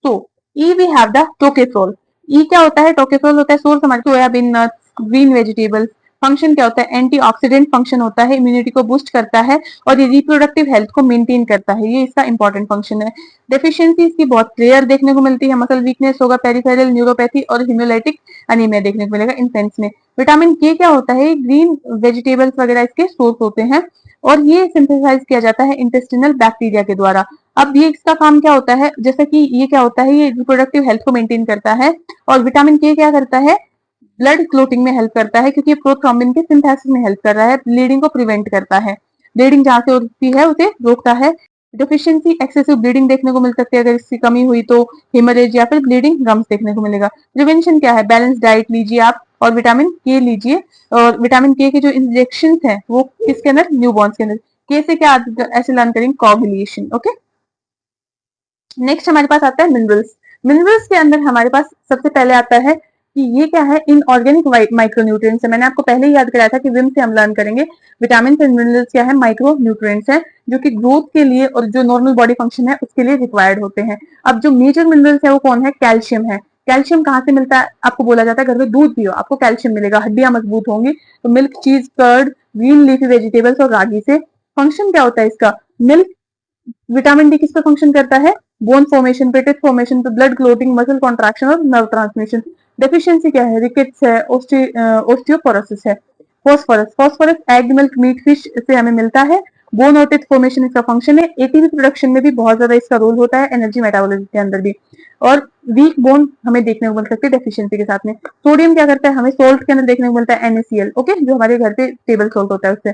तो ई वी हैव द टोकेफ्रोल। ई क्या होता है? टोकेफ्रोल होता है सोर्स हमारे soybean, nuts, green vegetables. Function क्या होता है? एंटीऑक्सीडेंट फंक्शन होता है, इम्यूनिटी को बूस्ट करता है और ये रिप्रोडक्टिव हेल्थ को मेंटेन करता है, ये इसका इंपॉर्टेंट फंक्शन है। डेफिशिएंसी इसकी बहुत रेयर देखने को मिलती है, मसल वीकनेस होगा, पेरिफेरल न्यूरोपैथी और हिमोलाइटिक अनीमिया देखने को मिलेगा इन्फेंट्स में। विटामिन के क्या होता है? ग्रीन वेजिटेबल्स वगैरह इसके सोर्स होते हैं और ये सिंथेसाइज किया जाता है इंटेस्टिनल बैक्टीरिया के द्वारा। अब ये इसका काम क्या होता है? जैसा कि ये क्या होता है? ये रिप्रोडक्टिव हेल्थ को मेंटेन करता है। और विटामिन के क्या करता है? ब्लड क्लोटिंग में हेल्प करता है, क्योंकि ये प्रोथ्रोम्बिन के सिंथेसिस में हेल्प कर रहा है, ब्लीडिंग को प्रिवेंट करता है, ब्लीडिंग जहां से होती है उसे रोकता है। डिफिशियंसी एक्सेसिव ब्लीडिंग देखने को मिल सकती है, अगर इसकी कमी हुई तो हेमरेज या फिर ब्लीडिंग गम्स देखने को मिलेगा। प्रिवेंशन क्या है? बैलेंस डाइट लीजिए आप और विटामिन के लीजिए। और विटामिन के जो इंजेक्शन है वो किसके अंदर? न्यूबॉर्न्स के अंदर। के से क्या ऐसे लर्न करेंगे? कोगुलेशन। ओके, नेक्स्ट हमारे पास आता है मिनरल्स। मिनरल्स के अंदर हमारे पास सबसे पहले आता है कि ये क्या है? इनऑर्गेनिक माइक्रोन्यूट्रिएंट्स है। मैंने आपको पहले ही याद कराया था कि विम से हम लर्न करेंगे विटामिन एंड मिनरल्स क्या है? माइक्रो न्यूट्रिएंट्स है, जो कि ग्रोथ के लिए और जो नॉर्मल बॉडी फंक्शन है उसके लिए रिक्वायर्ड होते हैं। अब जो मेजर मिनरल्स है वो कौन है? कैल्शियम है। कैल्शियम कहाँ से मिलता है? आपको बोला जाता है घर में दूध पियो, आपको कैल्शियम मिलेगा, हड्डियां मजबूत होंगी। तो मिल्क, चीज, कर्ड, ग्रीन लीफी वेजिटेबल्स और रागी से। फंक्शन क्या होता है इसका? मिल्क। विटामिन डी किस पे फंक्शन करता है? बोन फॉर्मेशन, पेटेट formation, blood clotting, muscle contraction और नर्व ट्रांसमिशन। डेफिशिएंसी क्या है? रिकेट्स है, ओस्टियोपोरोसिस है। Phosphorus, phosphorus egg, milk, meat, fish से हमें मिलता है। बोन और टिथ फॉर्मेशन इसका फंक्शन है। एटीपी प्रोडक्शन में भी बहुत ज्यादा इसका रोल होता है, एनर्जी मेटाबॉलिज्म के अंदर भी। और वीक बोन हमें देखने को मिल सकती है डेफिशिएंसी के साथ में। सोडियम क्या करता है? हमें सोल्ट के अंदर देखने को मिलता है NaCl, ओके, जो हमारे घर पे टेबल सोल्ट होता है उससे।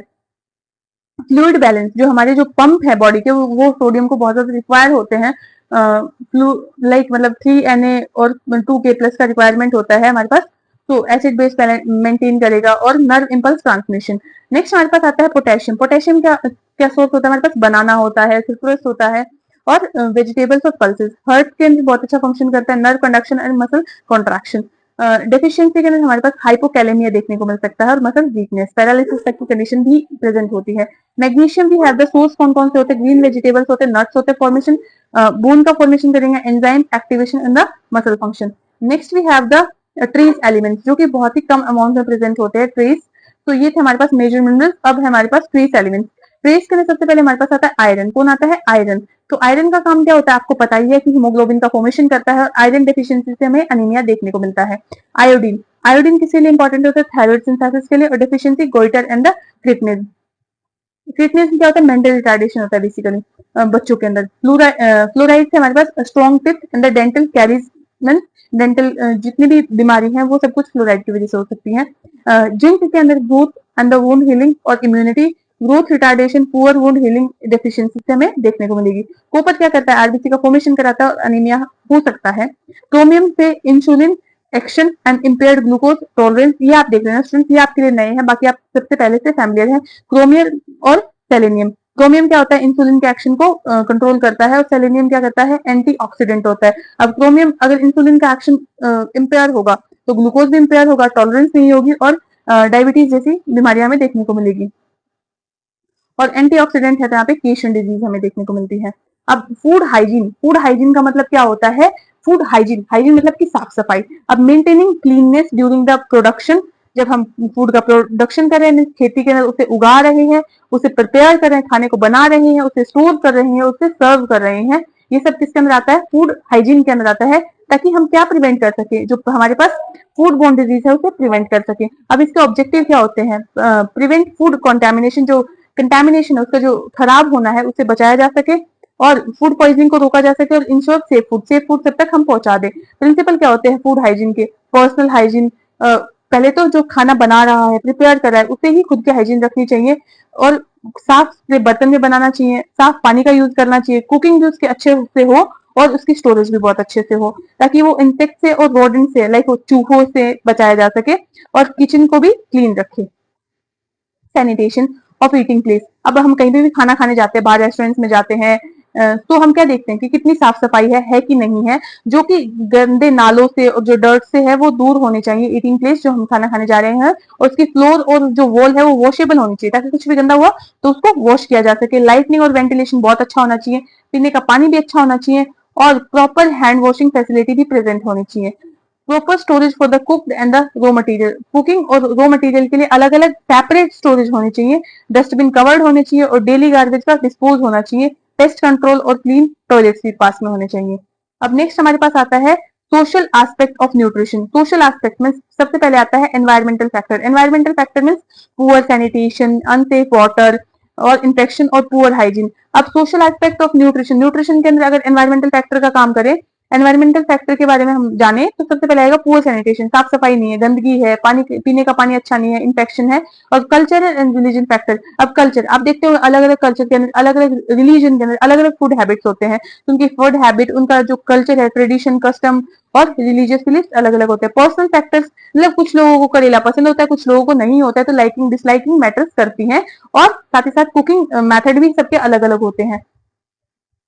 फ्लूइड बैलेंस, जो हमारे जो पंप है बॉडी के, वो सोडियम को बहुत ज्यादा रिक्वायर होते हैं। लाइक मतलब 3Na और 2K+ का रिक्वायरमेंट होता है हमारे पास। तो एसिड बेस मेंटेन करेगा और नर्व इंपल्स ट्रांसमिशन। नेक्स्ट हमारे पास आता है पोटेशियम। पोटेशियम क्या क्या सोर्स होता है हमारे पास? बनाना होता है, सिट्रस होता है और वेजिटेबल्स और पल्सेस। हार्ट के अंदर बहुत अच्छा फंक्शन करता है, nerve conduction and muscle contraction. Deficiency के अंदर हमारे पास हाइपोकैलेमिया देखने को मिल सकता है और मसल वीकनेस, पैरालिसिस तक की कंडीशन भी प्रेजेंट होती है। मैग्नीशियम भी है द सोर्स कौन कौन से होते हैं? ग्रीन वेजिटेबल्स होते हैं, नट्स होते हैं, फॉर्मेशन बोन का फॉर्मेशन करेंगे, enzyme activation in the muscle function. Next we have the trace elements, जो कि बहुत ही कम अमाउंट में प्रेजेंट होते हैं, ट्रेस। तो ये थे हमारे पास मेजर मिनरल्स। अब है हमारे पास ट्रेस एलिमेंट्स। ट्रेस के लिए सबसे पहले हमारे पास आता है आयरन। कौन आता है? आयरन। तो आयरन का काम क्या होता है? आपको पता ही है कि हीमोग्लोबिन का फॉर्मेशन करता है और आयरन डेफिशिएंसी से हमें अनीमिया देखने को मिलता है। आयोडीन, आयोडीन किसके लिए इंपॉर्टेंट होता है? थायराइड सिंथेसिस के लिए। और डेफिशिएंसी गोइटर एंड द क्रिटनेस। क्रिटनेस क्या होता है? मेंटल रिटार्डेशन होता है बेसिकली बच्चों के अंदर। फ्लोराइड से हमारे पास strong teeth and the dental caries, dental जितनी भी बीमारी है वो सब कुछ फ्लोराइड की वजह से हो सकती है। जिंक के अंदर growth and the wound healing और immunity. Growth retardation, poor wound healing deficiency से हमें देखने को मिलेगी। कॉपर क्या करता है? आरबीसी का फॉर्मेशन कराता है और अनीमिया हो सकता है। क्रोमियम से insulin action and impaired glucose tolerance. ये आप देख रहे हैं स्टूडेंट्स, ये आपके लिए नए हैं, बाकी आप सबसे पहले से फैमिलियर हैं। क्रोमियम और सेलेनियम। क्रोमियम क्या होता है? इंसुलिन के एक्शन को कंट्रोल करता है और सेलेनियम क्या करता है? एंटीऑक्सीडेंट होता है। अब क्रोमियम अगर इंसुलिन का एक्शन इम्पेयर होगा तो ग्लूकोज भी इम्पेयर होगा, टॉलरेंस नहीं होगी और डायबिटीज जैसी बीमारियां हमें देखने को मिलेगी। और एंटीऑक्सीडेंट है तो यहाँ पे केशन डिजीज हमें देखने को मिलती है। अब फूड हाइजीन, फूड हाइजीन का मतलब क्या होता है? फूड हाइजीन, हाइजीन मतलब कि साफ सफाई। अब maintaining cleanness during the production, जब हम फूड का प्रोडक्शन कर रहे हैं, खेती के अंदर उसे उगा रहे हैं, उसे प्रिपेयर कर रहे हैं, खाने को बना रहे हैं, उसे स्टोर कर रहे हैं, उसे सर्व कर रहे हैं, ये सब किसके अंदर आता है? फूड हाइजीन के अंदर आता है, ताकि हम क्या प्रिवेंट कर सके? जो हमारे पास फूड बोर्न डिजीज है उसे प्रिवेंट कर सके। अब इसके ऑब्जेक्टिव क्या होते हैं? प्रिवेंट फूड कॉन्टेमिनेशन, जो कंटेमिनेशन है उसका जो खराब होना है उससे बचाया जा सके और फूड पॉइजनिंग को रोका जा सके और इंश्योर सेफ फूड सब तक हम पहुंचा दें। प्रिंसिपल क्या होते हैं फूड हाइजीन के? पर्सनल हाइजीन, पहले तो जो खाना बना रहा है, प्रिपेयर कर रहा है, उसे ही खुद की हाइजीन रखनी चाहिए और साफ से बर्तन में बनाना चाहिए, साफ पानी का यूज करना चाहिए, कुकिंग भी उसके अच्छे से हो और उसकी स्टोरेज भी बहुत अच्छे से हो ताकि वो इंसेक्ट से और रोडेंट से लाइक चूहों से बचाया जा सके और किचन को भी क्लीन रखे। सैनिटेशन ऑफ ईटिंग प्लेस, अब हम कहीं भी खाना खाने जाते हैं, बाहर रेस्टोरेंट्स में जाते हैं, तो हम क्या देखते हैं कि कितनी साफ सफाई है कि नहीं है, जो कि गंदे नालों से और जो डर्ट से है वो दूर होने चाहिए। ईटिंग प्लेस जो हम खाना खाने जा रहे हैं और उसकी फ्लोर और जो वॉल है वो वॉशेबल होनी चाहिए ताकि कुछ भी गंदा हुआ तो उसको वॉश किया जा सके। लाइटनिंग और वेंटिलेशन बहुत अच्छा होना चाहिए, पीने का पानी भी अच्छा होना चाहिए और प्रॉपर हैंड वॉशिंग फैसिलिटी भी प्रेजेंट होनी चाहिए। Proper storage for the cooked and the raw material, cooking और रॉ मटेरियल के लिए अलग अलग सेपरेट स्टोरेज होनी चाहिए। डस्टबिन कवर्ड होने चाहिए और डेली गार्बेज का डिस्पोज होना चाहिए। पेस्ट कंट्रोल और क्लीन टॉयलेट्स भी पास में होने चाहिए। अब नेक्स्ट हमारे पास आता है social aspect of nutrition. Social aspect में सबसे पहले आता है environmental factor. Environmental factor means poor sanitation, unsafe water और इन्फेक्शन और पुअर हाइजीन। अब social aspect of nutrition, nutrition के अंदर अगर एनवायरमेंटल फैक्टर का काम करें, एनवायरमेंटल फैक्टर के बारे में हम जाने तो सबसे पहले आएगा पुअर सैनिटेशन, साफ सफाई नहीं है, गंदगी है, पानी पीने का पानी अच्छा नहीं है, इन्फेक्शन है। और कल्चरल एंड रिलीजन फैक्टर, अब कल्चर आप देखते हो अलग अलग कल्चर के अंदर, अलग अलग रिलीजन के अंदर अलग अलग फूड हैबिट्स होते हैं, तो उनकी फूड हैबिट, उनका जो कल्चर है, ट्रेडिशन, कस्टम और रिलीजियस बिलीफ अलग अलग होते हैं। पर्सनल फैक्टर्स मतलब कुछ लोगों को करेला पसंद होता है, कुछ लोगों को नहीं होता है, तो लाइकिंग डिसलाइकिंग मैटर्स करती हैं और साथ ही साथ कुकिंग मेथड भी सबके अलग अलग होते हैं।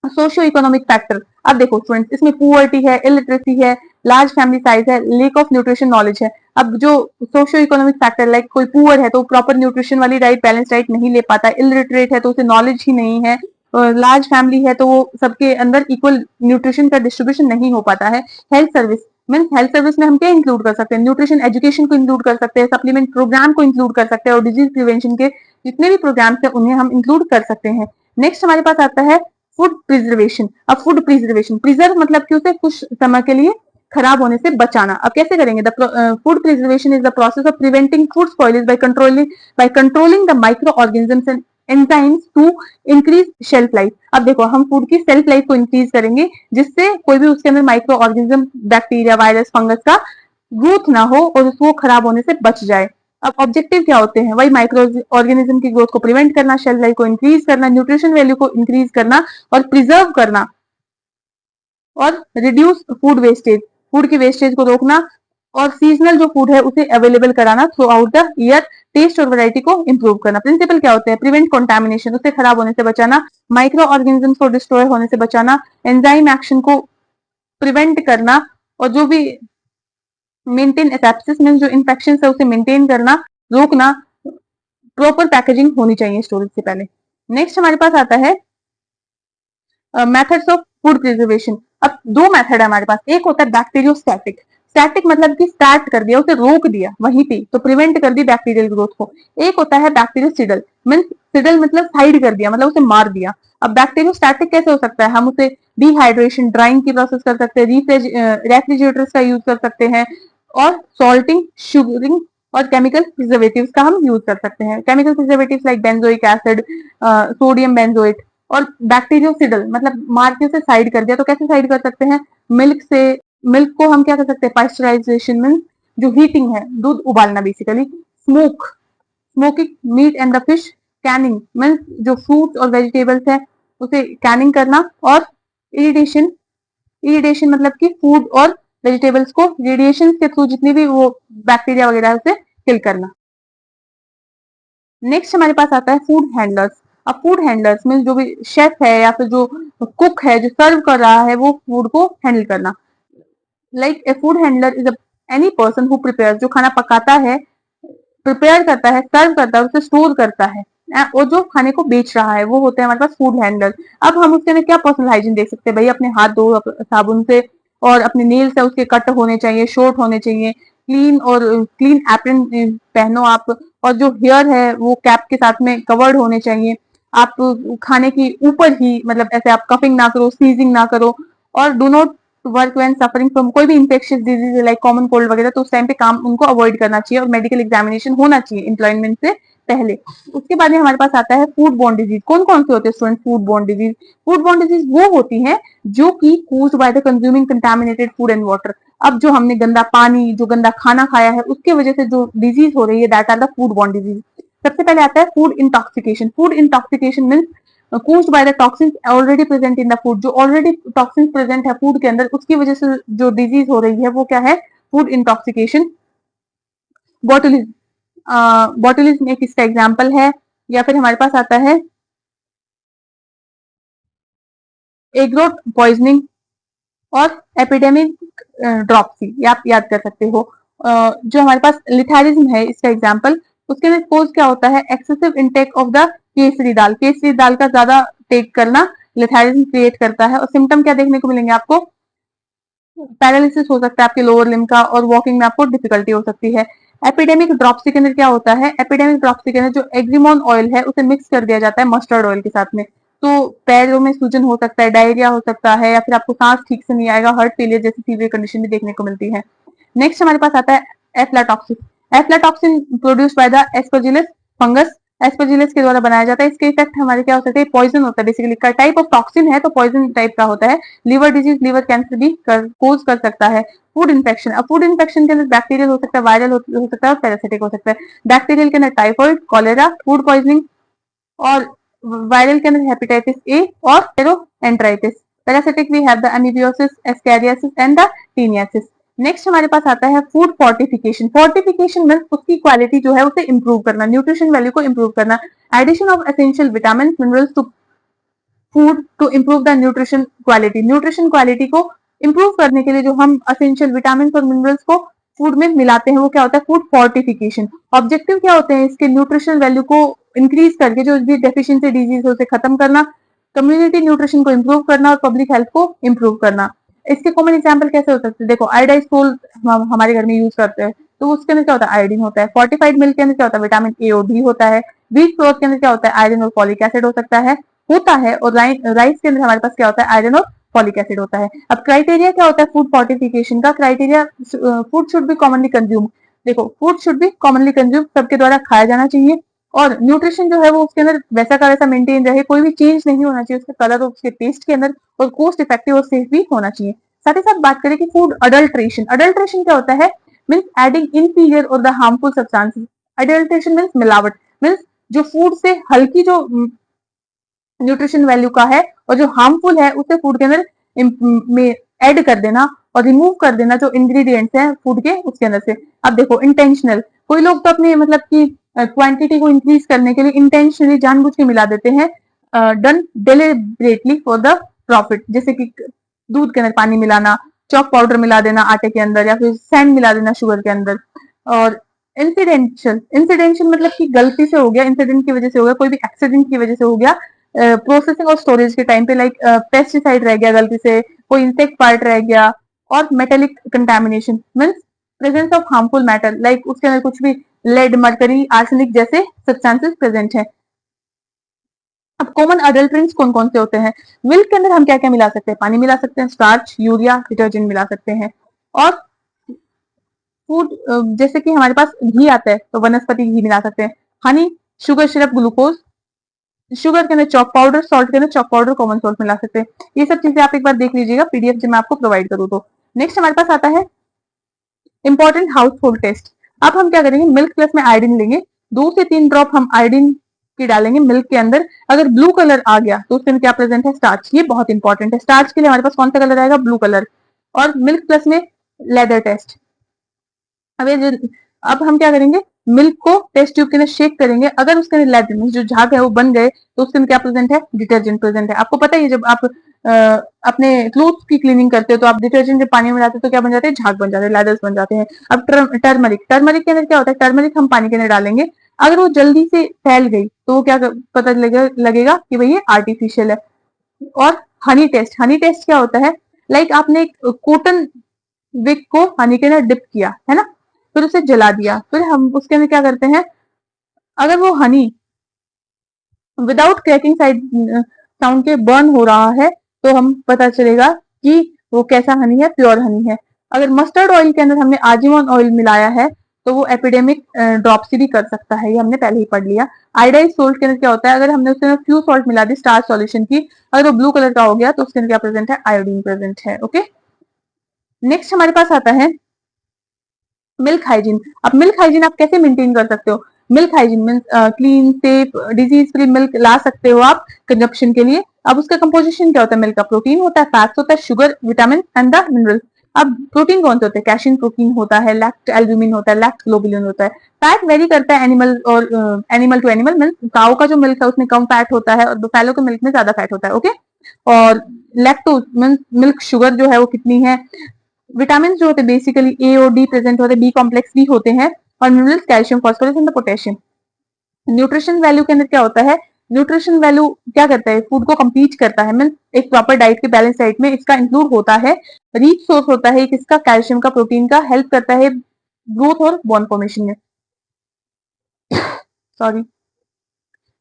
सोशियो इकोनॉमिक फैक्टर, अब देखो स्टूडेंट्स, इसमें पुअर्टी है, इलिटरेसी है, लार्ज फैमिली साइज है, लेक ऑफ न्यूट्रिशन नॉलेज है। अब जो सोशियो इकोनॉमिक फैक्टर लाइक कोई पुअर है तो प्रॉपर न्यूट्रिशन वाली डाइट, बैलेंस डाइट नहीं ले पाता, इलिटरेट है तो उसे नॉलेज ही नहीं है, लार्ज फैमिली है तो वो सबके अंदर इक्वल न्यूट्रिशन का डिस्ट्रीब्यूशन नहीं हो पाता है। Health service mean health service में हम क्या इंक्लूड कर सकते हैं? न्यूट्रिशन एजुकेशन को इंक्लूड कर सकते हैं, सप्लीमेंट प्रोग्राम को इंक्लूड कर सकते हैं और डिजीज प्रिवेंशन के जितने भी प्रोग्राम्स है उन्हें हम इंक्लूड कर सकते हैं। नेक्स्ट हमारे पास आता है फूड प्रिजर्वेशन। अब फूड प्रिजर्वेशन, प्रिजर्व मतलब कि उसे कुछ समय के लिए खराब होने से बचाना। अब कैसे करेंगे? The food preservation is the process of preventing food spoilage by controlling the micro organisms and enzymes to increase shelf life. अब देखो हम फूड की शेल्फ लाइफ को इंक्रीज करेंगे जिससे कोई भी उसके अंदर micro organism, bacteria, virus, fungus का ग्रोथ ना हो और उसको खराब होने से बच जाए। अब ऑब्जेक्टिव क्या होते हैं? वही माइक्रो ऑर्गेनिज्म की ग्रोथ को प्रिवेंट करना, शेल्फ लाइफ को इंक्रीज करना, न्यूट्रिशन वैल्यू को इंक्रीज करना और प्रिजर्व करना और रिड्यूस फूड वेस्टेज, फूड की वेस्टेज को रोकना और सीजनल जो फूड है उसे अवेलेबल कराना throughout the year, taste और वैरायटी को इंप्रूव करना। प्रिंसिपल क्या होते हैं? प्रिवेंट कंटामिनेशन, उससे खराब होने से बचाना, माइक्रो ऑर्गेनिजम्स को डिस्ट्रॉय होने से बचाना, एंजाइम एक्शन को प्रिवेंट करना और जो भी मेंटेन एसेप्सिस मींस जो इन्फेक्शन है उसे मेंटेन करना, रोकना। प्रॉपर पैकेजिंग होनी चाहिए स्टोरेज से पहले। नेक्स्ट हमारे पास आता है मेथड्स ऑफ फूड प्रिजर्वेशन। अब दो मेथड है हमारे पास, एक होता है बैक्टीरियोस्टैटिक। स्टैटिक मतलब कि स्टार्ट कर दिया, उसे रोक दिया वहीं पे, तो प्रिवेंट कर दी बैक्टीरियल ग्रोथ को। एक होता है बैक्टीरियोसिडल, मींस सिडल मतलब साइड कर दिया, मतलब उसे मार दिया। अब बैक्टीरियोस्टैटिक कैसे हो सकता है? हम उसे डिहाइड्रेशन, ड्राइंग की प्रोसेस कर सकते हैं, रेफ्रिजरेटर्स का यूज कर सकते हैं और सॉल्टिंग, शुगरिंग और केमिकल प्रिजर्वेटिव्स का हम यूज कर सकते हैं। Chemical preservatives like benzoic acid, sodium benzoate. और बैक्टीरियोसिडल मतलब मार के उसे साइड कर दिया, तो कैसे साइड कर सकते हैं? मिल्क से, मिल्क को हम क्या कर सकते हैं? पास्चराइजेशन में जो हीटिंग है, दूध उबालना basically. Smoke, smoking meat and the fish. Canning means जो फ्रूट्स और वेजिटेबल्स है उसे कैनिंग करना। और इरिडेशन, इरिडेशन मतलब कि फूड और वेजिटेबल्स को रेडिएशन के थ्रू जितनी भी वो बैक्टीरिया वगैरह है उसे किल करना। नेक्स्ट हमारे पास आता है फूड हैंडलर्स। अब फूड हैंडलर्स में जो भी शेफ है या फिर जो कुक है जो सर्व कर रहा है वो फूड को हैंडल करना। Like a food handler is any person who prepare, जो खाना पकाता है, प्रिपेयर करता है, सर्व करता है, उसे स्टोर करता है और जो खाने को बेच रहा है वो होते हैं हमारे पास फूड हैंडलर। अब हम उसके अंदर क्या पर्सनल हाइजीन देख सकते हैं? भाई अपने हाथ धो साबुन से और अपने नेल्स है उसके कट होने चाहिए, शॉर्ट होने चाहिए, क्लीन और क्लीन एप्रन पहनो आप, और जो हेयर है वो कैप के साथ में कवर्ड होने चाहिए। आप खाने की ऊपर ही मतलब ऐसे आप कफिंग ना करो, स्नीजिंग ना करो और do not work when suffering from कोई भी infectious disease like common cold वगैरह, तो उस टाइम पे काम उनको अवॉइड करना चाहिए और मेडिकल एग्जामिनेशन होना चाहिए एम्प्लॉयमेंट से पहले। उसके बाद में हमारे पास आता है फूड बॉर्न डिजीज। कौन कौन से होते हैं student food borne disease? Food borne disease वो होती हैं जो कि caused by the consuming contaminated food and water. अब जो हमने गंदा पानी, जो गंदा खाना खाया है, उसके वजह से जो डिजीज हो रही है, that are the food borne disease. सबसे पहले आता है food intoxication. Food intoxication means caused by the toxins already present in the food। जो ऑलरेडी टॉक्सिन प्रेजेंट है फूड के अंदर, उसकी वजह से जो डिजीज हो रही है वो क्या है? Food intoxication. बॉटुलिज्म, बॉटुलिज्म एक इसका एग्जाम्पल है। या फिर हमारे पास आता है एग्रोट पॉइजनिंग और एपिडेमिक ड्रॉपसी, ये आप याद कर सकते हो। जो हमारे पास लिथारिज्म है इसका एग्जाम्पल, उसके अंदर कोज क्या होता है? Excessive intake of the kesari dal. केसरी दाल का ज्यादा टेक करना लिथारिज्म क्रिएट करता है। और सिम्टम क्या देखने को मिलेंगे आपको? पैरालिसिस हो सकता है आपके लोअर लिम का, और वॉकिंग में आपको डिफिकल्टी हो सकती है। एपिडेमिक ड्रॉपसी के अंदर क्या होता है? एपिडेमिक ड्रॉपसी के अंदर जो एक्जिमोन ऑयल है उसे मिक्स कर दिया जाता है मस्टर्ड ऑयल के साथ में, तो पैरों में सूजन हो सकता है, डायरिया हो सकता है, या फिर आपको सांस ठीक से नहीं आएगा, हार्ट फेलियर जैसी सीवियर कंडीशन भी देखने को मिलती है। नेक्स्ट हमारे पास आता है aflatoxin. Aflatoxin produced by the Aspergillus fungus. Aspergillus के द्वारा बनाया जाता है। इसके इफेक्ट हमारे क्या हो सकते हैं? पॉइजन होता है बेसिकली, का टाइप ऑफ टॉक्सिन है तो पॉइजन टाइप का होता है। लिवर डिजीज, लिवर कैंसर भी कोज कर सकता है। फूड इन्फेक्शन, अब फूड इन्फेक्शन के अंदर बैक्टीरियल हो सकता है, वायरल हो सकता है और पैरासिटिक हो सकता है। बैक्टीरियल के अंदर टाइफॉइड, कॉलेरा, फूड पॉइजनिंग, और वायरल के अंदर हेपेटाइटिस ए और enteritis. Parasitic we have the amoebiasis, ascariasis and the taeniasis. Next हमारे पास आता है फूड फोर्टिफिकेशन। फोर्टिफिकेशन मींस उसकी क्वालिटी जो है उसे इंप्रूव करना, न्यूट्रिशन वैल्यू को इंप्रूव करना। Addition of essential vitamin minerals to food to improve the nutrition quality. Nutrition quality को इंप्रूव करने के लिए जो हम असेंशियल विटामिन और मिनरल्स को फूड में मिलाते हैं वो क्या होता है? Food fortification. ऑब्जेक्टिव क्या होते हैं इसके? न्यूट्रिशन वैल्यू को इंक्रीज करके जो भी डेफिशिएंसी डिजीज है उसे खत्म करना, कम्युनिटी न्यूट्रिशन को इंप्रूव करना और पब्लिक हेल्थ को इंप्रूव करना। इसके कॉमन एग्जांपल कैसे हो सकते हैं? देखो, आयोडाइज सोल्ट हम हमारे घर में यूज करते हैं, तो उसके अंदर क्या होता है? आयोडीन होता है। फोर्टिफाइड मिल्क के अंदर क्या होता है? विटामिन ए और डी होता है। व्हीट फ्लोर के अंदर क्या होता है? आयरन और फॉलिक एसिड हो सकता है, होता है। और राइस के अंदर हमारे पास क्या होता है? आयरन और फॉलिक एसिड होता है। अब क्राइटेरिया क्या होता है फूड फोर्टिफिकेशन का? Criteria, food should be commonly consume. देखो, food should be commonly consume, सबके द्वारा खाया जाना चाहिए, और न्यूट्रिशन जो है वो उसके अंदर वैसा का वैसा मेंटेन रहे, कोई भी चेंज नहीं होना चाहिए उसके कलर और उसके टेस्ट के अंदर, और कॉस्ट इफेक्टिव और सेफ भी होना चाहिए। साथ ही साथ बात करें कि फूड अडल्ट्रेशन। अडल्ट्रेशन क्या होता है? मीन्स एडिंग इनफीरियर और the harmful substances. Adulteration means मिलावट, मीन्स जो फूड से हल्की जो न्यूट्रिशन वैल्यू का है और जो हार्मफुल है उसे फूड के अंदर में ऐड कर देना और रिमूव कर देना जो इंग्रेडिएंट्स हैं फूड के उसके अंदर से। अब देखो, इंटेंशनल, कोई लोग तो अपने मतलब की क्वांटिटी को इंक्रीज करने के लिए इंटेंशनली जानबूझ के मिला देते हैं, done deliberately for the profit. जैसे कि दूध के अंदर पानी मिलाना, चॉक पाउडर मिला देना आटे के अंदर, या फिर सैंड मिला देना शुगर के अंदर। और इंसिडेंशियल, इंसिडेंशियल मतलब कि गलती से हो गया, इंसिडेंट की वजह से हो गया, कोई भी एक्सीडेंट की वजह से हो गया, प्रोसेसिंग और स्टोरेज के टाइम पे, लाइक पेस्टिसाइड रह गया गलती से, कोई इंसेक्ट पार्ट रह गया, और metallic contamination means presence of harmful matter, like उसके अंदर कुछ भी लेड, मर्करी, आर्सेनिक जैसे सब्सटेंसेस प्रेजेंट है। अब कॉमन अडल्ट्रेंट्स कौन कौन से होते हैं? मिल्क के अंदर हम क्या क्या मिला सकते हैं? पानी मिला सकते हैं, स्टार्च, यूरिया, डिटर्जेंट मिला सकते हैं। और फूड जैसे कि हमारे पास घी आता है तो वनस्पति घी मिला सकते हैं। Honey, sugar syrup, glucose, sugar के अंदर चॉक पाउडर, सॉल्ट के अंदर चॉक पाउडर, कॉमन सॉल्ट मिला सकते हैं। ये सब चीजें आप एक बार देख लीजिएगा पीडीएफ जो मैं आपको प्रोवाइड करूँ तो। नेक्स्ट हमारे पास आता है इंपॉर्टेंट हाउस होल्ड टेस्ट। अब हम क्या करेंगे? मिल्क प्लस में आयोडीन लेंगे, 2 से 3 ड्रॉप हम आयोडीन की डालेंगे मिल्क के अंदर। अगर ब्लू कलर आ गया तो उसके अंदर क्या प्रेजेंट है? स्टार्च। ये बहुत इंपॉर्टेंट है। स्टार्च के लिए हमारे पास कौन सा कलर आएगा? Blue colour. और मिल्क प्लस में लेदर टेस्ट। अब हम क्या करेंगे? मिल्क को टेस्ट ट्यूब के अंदर शेक करेंगे, अगर उसके अंदर लेदर जो झाग है वो बन गए तो उसके अंदर क्या प्रेजेंट है? डिटर्जेंट प्रेजेंट है। आपको पता है जब आप अपने क्लोथ्स की क्लीनिंग करते हो तो आप डिटर्जेंट जब पानी में डालते हो तो क्या बन जाते हैं? झाग बन जाते हैं, लेदर्स बन जाते हैं। अब टर्मरिक, टर्मरिक के अंदर क्या होता है? टर्मरिक हम पानी के अंदर डालेंगे, अगर वो जल्दी से फैल गई तो वो क्या पता लगेगा कि भाई ये आर्टिफिशियल है। और हनी टेस्ट, हनी टेस्ट क्या होता है? लाइक आपने एक कॉटन विक को हनी के अंदर डिप किया है ना, फिर उसे जला दिया, फिर हम उसके अंदर क्या करते हैं? अगर वो हनी विदाउट क्रैकिंग साउंड के बर्न हो रहा है तो हम पता चलेगा कि वो कैसा हनी है? प्योर हनी है। अगर मस्टर्ड ऑयल के अंदर हमने आजीमोन ऑयल मिलाया है तो वो एपिडेमिक ड्रॉप से भी कर सकता है, ये हमने पहले ही पढ़ लिया। आयोडाइज सोल्ट के अंदर क्या होता है, अगर हमने उसके अंदर फ्यू सॉल्ट मिला दी स्टार्च सॉल्यूशन की, अगर वो ब्लू कलर का हो गया तो उसके अंदर क्या प्रेजेंट है, आयोडीन प्रेजेंट है। ओके, नेक्स्ट हमारे पास आता है मिल्क हाइजीन। अब मिल्क हाइजीन आप कैसे मेंटेन कर सकते हो? Milk hygiene means clean, safe, disease free milk ला सकते हो आप कंजप्शन के लिए। अब उसका कंपोजिशन क्या होता है? मिल्क का प्रोटीन होता है, फैट्स होता है, sugar, vitamin and the minerals. अब प्रोटीन कौन से होते हैं? कैशिन प्रोटीन होता है, लैक्ट एल्ब्यूमिन होता है, लैक्ट ग्लोबुलिन होता है। फैट वेरी करता है एनिमल और एनिमल टू एनिमल, मीन्स काऊ का जो मिल्क है उसमें कम फैट होता है और बुफैलो के मिल्क में ज्यादा फैट होता है। ओके, और लैक्टोज मीन्स मिल्क शुगर जो है वो कितनी है। विटामिन जो होते हैं बेसिकली ए और डी प्रेजेंट होते हैं, बी कॉम्प्लेक्स भी होते हैं, और minerals calcium, phosphorus and potassium. Nutrition value के अंदर क्या होता है? न्यूट्रिशन वैल्यू क्या करता है? फूड को कंप्लीट करता है, मीन एक प्रॉपर डाइट के बैलेंस डाइट में इसका इंक्लूड होता है। रिच सोर्स होता है किसका? कैल्शियम का, प्रोटीन का, हेल्प करता है ग्रोथ और बोन फॉर्मेशन में। Sorry.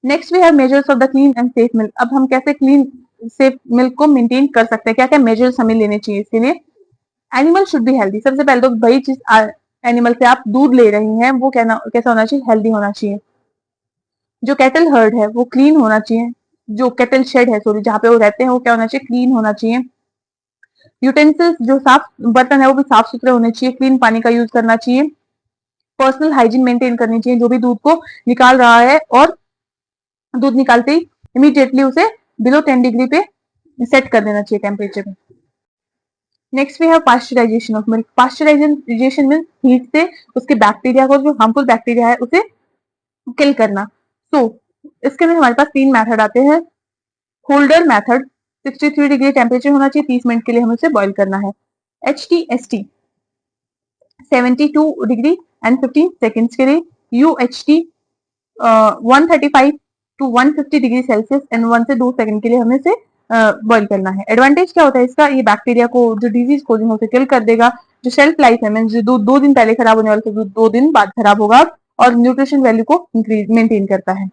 Next we have measures of the clean and safe milk. अब हम कैसे क्लीन सेफ मिल्क को मेंटेन कर सकते हैं, क्या क्या मेजर्स हमें लेने चाहिए इसके लिए? Animal should be healthy. सबसे पहले तो वही चीज, एनिमल से आप दूध ले रही हैं वो कैसा होना चाहिए? हेल्दी होना चाहिए। जो कैटल हर्ड है वो क्लीन होना चाहिए। जो कैटल शेड है, सॉरी, जहाँ पे वो रहते हैं वो क्या होना चाहिए? क्लीन होना चाहिए। यूटेंसिल्स, जो साफ बर्तन है वो भी साफ सुथरे होने चाहिए, क्लीन पानी का यूज करना चाहिए। पर्सनल हाइजीन मेंटेन करनी चाहिए, जो भी दूध को निकाल रहा है, और दूध निकालते ही इमीडिएटली उसे बिलो 10 डिग्री पे सेट कर देना चाहिए टेम्परेचर में। Next we have pasteurisation of milk. Pasteurisation means heat से उसके बैक्टीरिया को, जो हार्मफुल बैक्टीरिया है उसे किल करना। तो इसके में हमारे पास 3 मेथड आते हैं। होल्डर मेथड, 63 डिग्री टेम्परेचर होना चाहिए, 30 मिनट के लिए हमें उसे बॉईल करना है। HTST 72 डिग्री एंड 15 सेकेंड्स के लिए। UHT 135 to 150 degree Celsius and 1 से 2 सेकंड के लिए हमें इसे बॉईल करना है। एडवांटेज क्या होता है इसका? ये बैक्टीरिया को, जो डिजीज कोजिंग उसे किल कर देगा। जो शेल्फ लाइफ है, मीन जो दूध 2 दिन पहले खराब होने वाला दूध 2 दिन बाद खराब होगा, और न्यूट्रिशन वैल्यू को इंक्रीज मेंटेन करता है।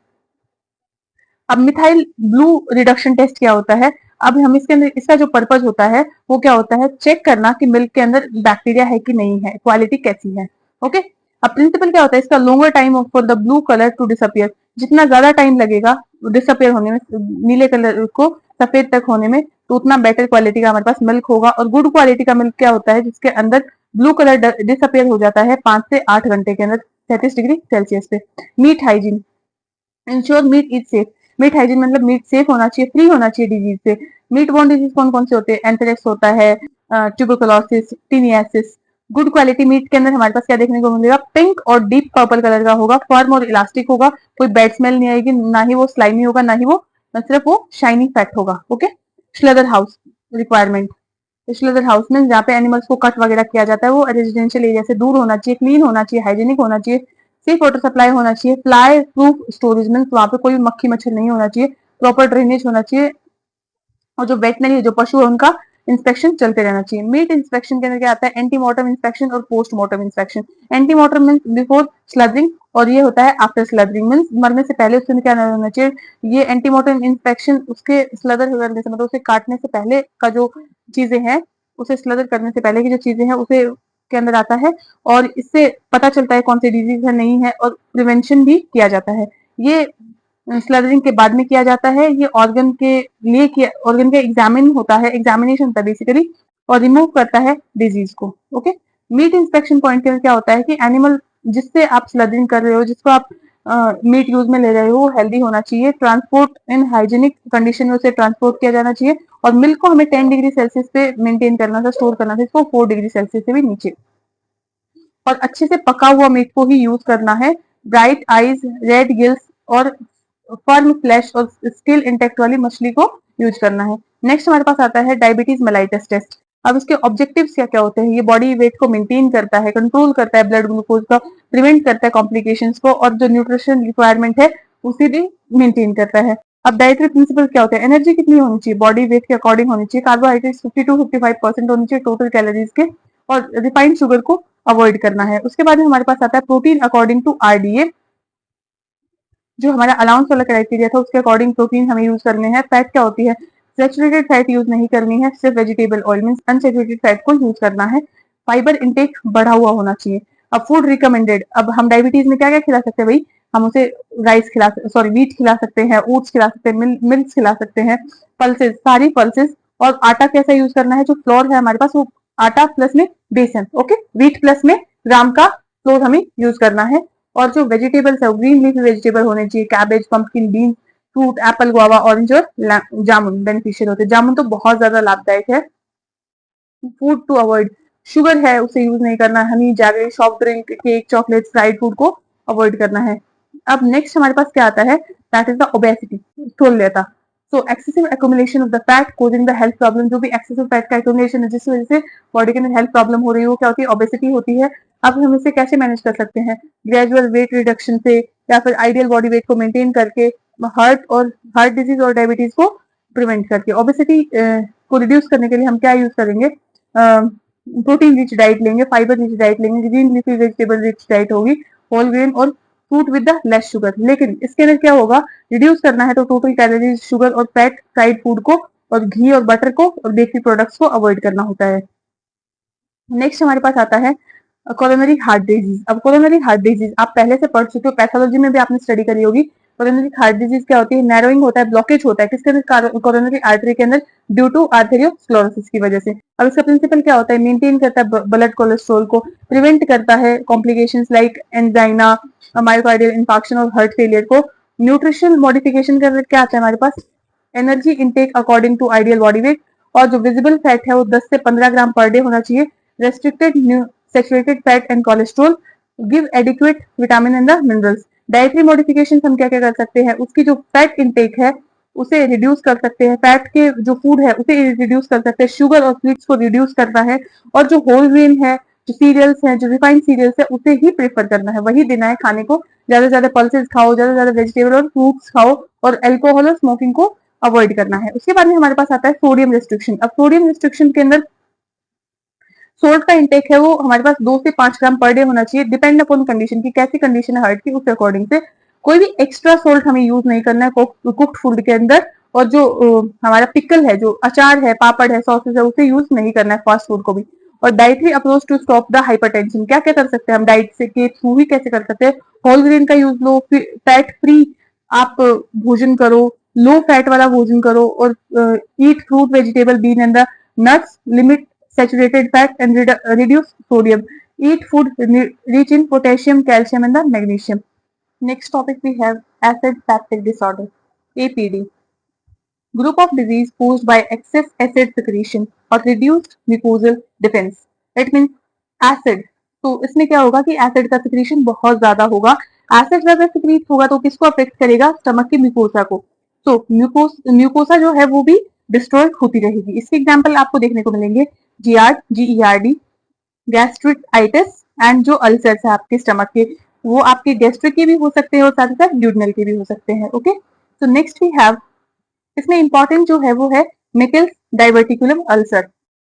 अब मिथाइल ब्लू रिडक्शन टेस्ट क्या होता है? अब हम इसके अंदर, इसका जो पर्पज होता है वो क्या होता है? चेक करना कि मिल्क के अंदर बैक्टीरिया है कि नहीं है, क्वालिटी कैसी है। ओके, अब प्रिंसिपल क्या होता है इसका? Longer time for the blue colour to disappear. जितना ज्यादा टाइम लगेगा डिसअपियर होने में, नीले कलर को सफेद तक होने में, तो उतना बेटर क्वालिटी का हमारे पास मिल्क होगा। और गुड क्वालिटी का मिल्क क्या होता है? जिसके अंदर ब्लू कलर डिसअपियर हो जाता है 5 से 8 घंटे के अंदर 33 डिग्री सेल्सियस पे। Meat hygiene, ensure meat is safe. Meat hygiene मतलब मीट सेफ होना चाहिए, फ्री होना चाहिए डिजीज से। मीट बोर्न डिजीज कौन कौन से होते हैं? एंथ्रेक्स होता है, tuberculosis, taeniasis. Good quality meat के अंदर हमारे पास क्या देखने को मिलेगा? पिंक और डीप पर्पल कलर का होगा, फर्म और इलास्टिक होगा, कोई बैड स्मेल नहीं आएगी, ना ही वो स्लाइमी होगा, ना ही वो, सिर्फ वो शाइनी फैट होगा। Okay, slither house requirement. Slither house में जहाँ पे एनिमल्स को कट वगैरह किया जाता है वो रेजिडेंशियल एरिया से दूर होना चाहिए, क्लीन होना चाहिए, हाइजीनिक होना चाहिए, सेफ वाटर सप्लाई होना चाहिए, फ्लाई प्रूफ स्टोरेज में वहां पे कोई मक्खी मच्छर नहीं होना चाहिए, प्रॉपर ड्रेनेज होना चाहिए, और जो वेटनरी जो पशु है उनका इंस्पेक्शन चलते रहना चाहिए। मीट इंस्पेक्शन के अंदर क्या आता है? एंटी मॉर्टम इंस्पेक्शन और post mortem inspection. Anti mortem mean before slaughtering, और ये होता है आफ्टर स्लदरिंग, मीन मरने से पहले उसमें क्या होना चाहिए? ये एंटी मॉर्टम इंस्पेक्शन उसके स्लदर करने से, मतलब उसे काटने से पहले का जो चीजें हैं, उसे स्लदर करने से पहले की जो चीजें हैं उसे के अंदर आता है, और इससे पता चलता है कौन सी डिजीज है, नहीं है, और प्रिवेंशन भी किया जाता है। ये स्लदरिंग के बाद में किया जाता है। ये ऑर्गन के लिए किया, ऑर्गन का एग्जामिन होता है, एग्जामिनेशन होता है बेसिकली, और रिमूव करता है डिजीज को। ओके, मीट इंस्पेक्शन पॉइंट के क्या होता है कि एनिमल जिससे आप स्लदरिंग कर रहे हो, जिसको आप मीट यूज में ले रहे हो, हेल्दी होना चाहिए, ट्रांसपोर्ट इन हाइजीनिक कंडीशन में उसे ट्रांसपोर्ट किया जाना चाहिए, और मिल्क को हमें 10 डिग्री सेल्सियस पे मेंटेन करना था, स्टोर करना था इसको 4 डिग्री सेल्सियस से भी नीचे, और अच्छे से पका हुआ मीट को ही यूज करना है। ब्राइट आईज, रेड गिल्स और फर्म फ्लैश और स्किल इंटेक्ट वाली मछली को यूज करना है। नेक्स्ट हमारे पास आता है डायबिटीज मेलाइटस टेस्ट। अब इसके ऑब्जेक्टिव्स क्या क्या होते हैं? ये बॉडी वेट को मेंटेन करता है, कंट्रोल करता है ब्लड ग्लूकोज का, प्रिवेंट करता है कॉम्प्लिकेशंस को, और जो न्यूट्रिशन रिक्वायरमेंट है उसे भी मेंटेन करता है। अब डाइटरी प्रिंसिपल क्या होते हैं? एनर्जी कितनी होनी चाहिए? बॉडी वेट के अकॉर्डिंग होनी चाहिए। कार्बोहाइड्रेट 50 टू 55% होनी चाहिए टोटल कैलोरीज के, और रिफाइंड शुगर को अवॉइड करना है। उसके बाद में हमारे पास आता है प्रोटीन अकॉर्डिंग टू RDA, जो हमारा अलाउंस वाला क्राइटेरिया था उसके अकॉर्डिंग प्रोटीन हमें यूज करने हैं। फैट क्या होती है? सैचुरेटेड फैट यूज नहीं करनी है, सिर्फ vegetable oil mean unsaturated fat को यूज करना है। फाइबर इंटेक बढ़ा हुआ होना चाहिए। अब फूड रिकमेंडेड, अब हम डायबिटीज में क्या क्या खिला सकते हैं भाई, हम उसे राइस खिला, सॉरी वीट खिला सकते हैं, ओट्स खिला सकते हैं, मिल्क खिला सकते हैं, पल्सेस, सारी पल्सेस। और आटा कैसा यूज करना है, जो फ्लोर है हमारे पास वो आटा प्लस में बेसन, ओके, वीट प्लस में ग्राम का फ्लोर हमें यूज करना है। और जो वेजिटेबल्स है ग्रीन लीफी वेजिटेबल होने चाहिए, cabbage, pumpkin, bean, fruit, apple, guava, orange और जामुन बेनिफिशियल होते हैं। जामुन तो बहुत ज्यादा लाभदायक है। फूड टू अवॉइड, शुगर है उसे यूज नहीं करना, honey, jaggery, soft drink, cake, chocolate, fried food को अवॉइड करना है। अब नेक्स्ट हमारे पास क्या आता है, दैट इज द ओबेसिटी, स्थूल्यता। So excessive accumulation of the fat causing the health problem, जो भी एक्सेसिव फैट का एक्यूमुलेशन है जिस वजह से बॉडी के अंदर हेल्थ प्रॉब्लम हो रही है वो क्या होती है, ओबेसिटी होती है। अब हम इसे कैसे मैनेज कर सकते हैं, ग्रेजुअल वेट रिडक्शन से, या फिर आइडियल बॉडी वेट को मेंटेन करके, हार्ट डिजीज और डायबिटीज को प्रिवेंट करके। ओबेसिटी को रिड्यूस करने के लिए हम क्या यूज करेंगे, प्रोटीन रिच डाइट लेंगे, फाइबर रिच डाइट लेंगे, green leafy vegetable rich diet होगी, होल ग्रेन और fruit with the less sugar. लेकिन इसके अंदर क्या होगा, रिड्यूस करना है तो टोटल कैलोरीज, शुगर और फैट, फ्राइड फूड को और घी और बटर को और बेकरी प्रोडक्ट्स को अवॉइड करना होता है। नेक्स्ट हमारे पास आता है कोरोनरी हार्ट डिजीज। अब कोरोनरी हार्ट डिजीज आप पहले से पढ़ चुके हो, पैथोलॉजी में भी आपने स्टडी करी होगी। कोरोनरी हार्ट डिजीज क्या होती है, नैरोइंग होता है, ब्लॉकेज होता है किसके अंदर, कोरोनरी आर्टरी के अंदर, ड्यू टू आर्थेरियोस्क्लेरोसिस की वजह से। अब इसका प्रिंसिपल क्या होता है, मेंटेन करता है ब्लड कोलेस्ट्रॉल को, प्रिवेंट करता है complications like angina, myocardial infarction और हार्ट फेलियर को। न्यूट्रिशन मॉडिफिकेशन के अंदर क्या आता है हमारे पास, energy intake according to ideal body weight, और जो विजिबल फैट है वो 10 से 15 ग्राम पर डे होना चाहिए। Restricted saturated fat and cholesterol, give adequate vitamin and the minerals. Dietary modification हम क्या क्या कर सकते हैं, उसकी जो फैट इनटेक है उसे रिड्यूस कर सकते हैं, फैट के जो फूड है उसे रिड्यूस कर सकते हैं, शुगर और स्वीट्स को रिड्यूस करना है, और जो होल ग्रेन है, जो सीरियल्स है, जो रिफाइंड सीरियल्स है उसे ही प्रेफर करना है, वही देना है खाने को। ज्यादा से ज्यादा पल्सेस खाओ, ज्यादा से ज्यादा वेजिटेबल और फ्रूट्स खाओ, और अल्कोहल और स्मोकिंग को अवॉइड करना है। उसके बाद में हमारे पास आता है सोडियम रिस्ट्रिक्शन। अब सोडियम रिस्ट्रिक्शन के अंदर सोल्ट का इंटेक है वो हमारे पास 2 से 5 ग्राम पर डे होना चाहिए, डिपेंड अपॉन कंडीशन की, कैसी कंडीशन है हार्ट की उस अकॉर्डिंग से। कोई भी एक्स्ट्रा सोल्ट हमें यूज नहीं करना है कुक्ड फूड के अंदर, और जो हमारा पिकल है, जो अचार है, पापड़ है, सॉसेस है, उसे यूज नहीं करना है फास्ट फूड को भी। और dietary approach to stop the hypertension, क्या क्या कर सकते हैं हम डाइट से के थ्रू ही कैसे कर सकते हैं, होल ग्रेन का यूज लो, फैट फ्री आप भोजन करो, लो फैट वाला भोजन करो, और eat fruit, vegetable, bean and the nuts, limit saturated fat and reduce sodium. Eat food rich in potassium, calcium and the magnesium. Next topic we have acid peptic disorder, APD. Group of disease caused by excess acid secretion or reduced mucosal defense. It means acid. तो इसमें क्या होगा कि acid का secretion बहुत ज्यादा होगा। Acid ज्यादा सिक्रीट होगा तो किसको अफेक्ट करेगा, स्टमक की म्यूकोसा को। तो म्यूकोसा जो है वो भी डिस्ट्रॉय होती रहेगी। इसके एग्जाम्पल आपको देखने को मिलेंगे, GERD, गैस्ट्रिटाइटिस एंड जो अल्सर्स है आपके स्टमक के, वो आपके गैस्ट्रिक के भी हो सकते हैं और साथ ही साथ ड्यूडनल के भी हो सकते हैं। ओके, तो नेक्स्ट वी हैव, इसमें इंपॉर्टेंट जो है वो है Meckel's diverticulum ulcer.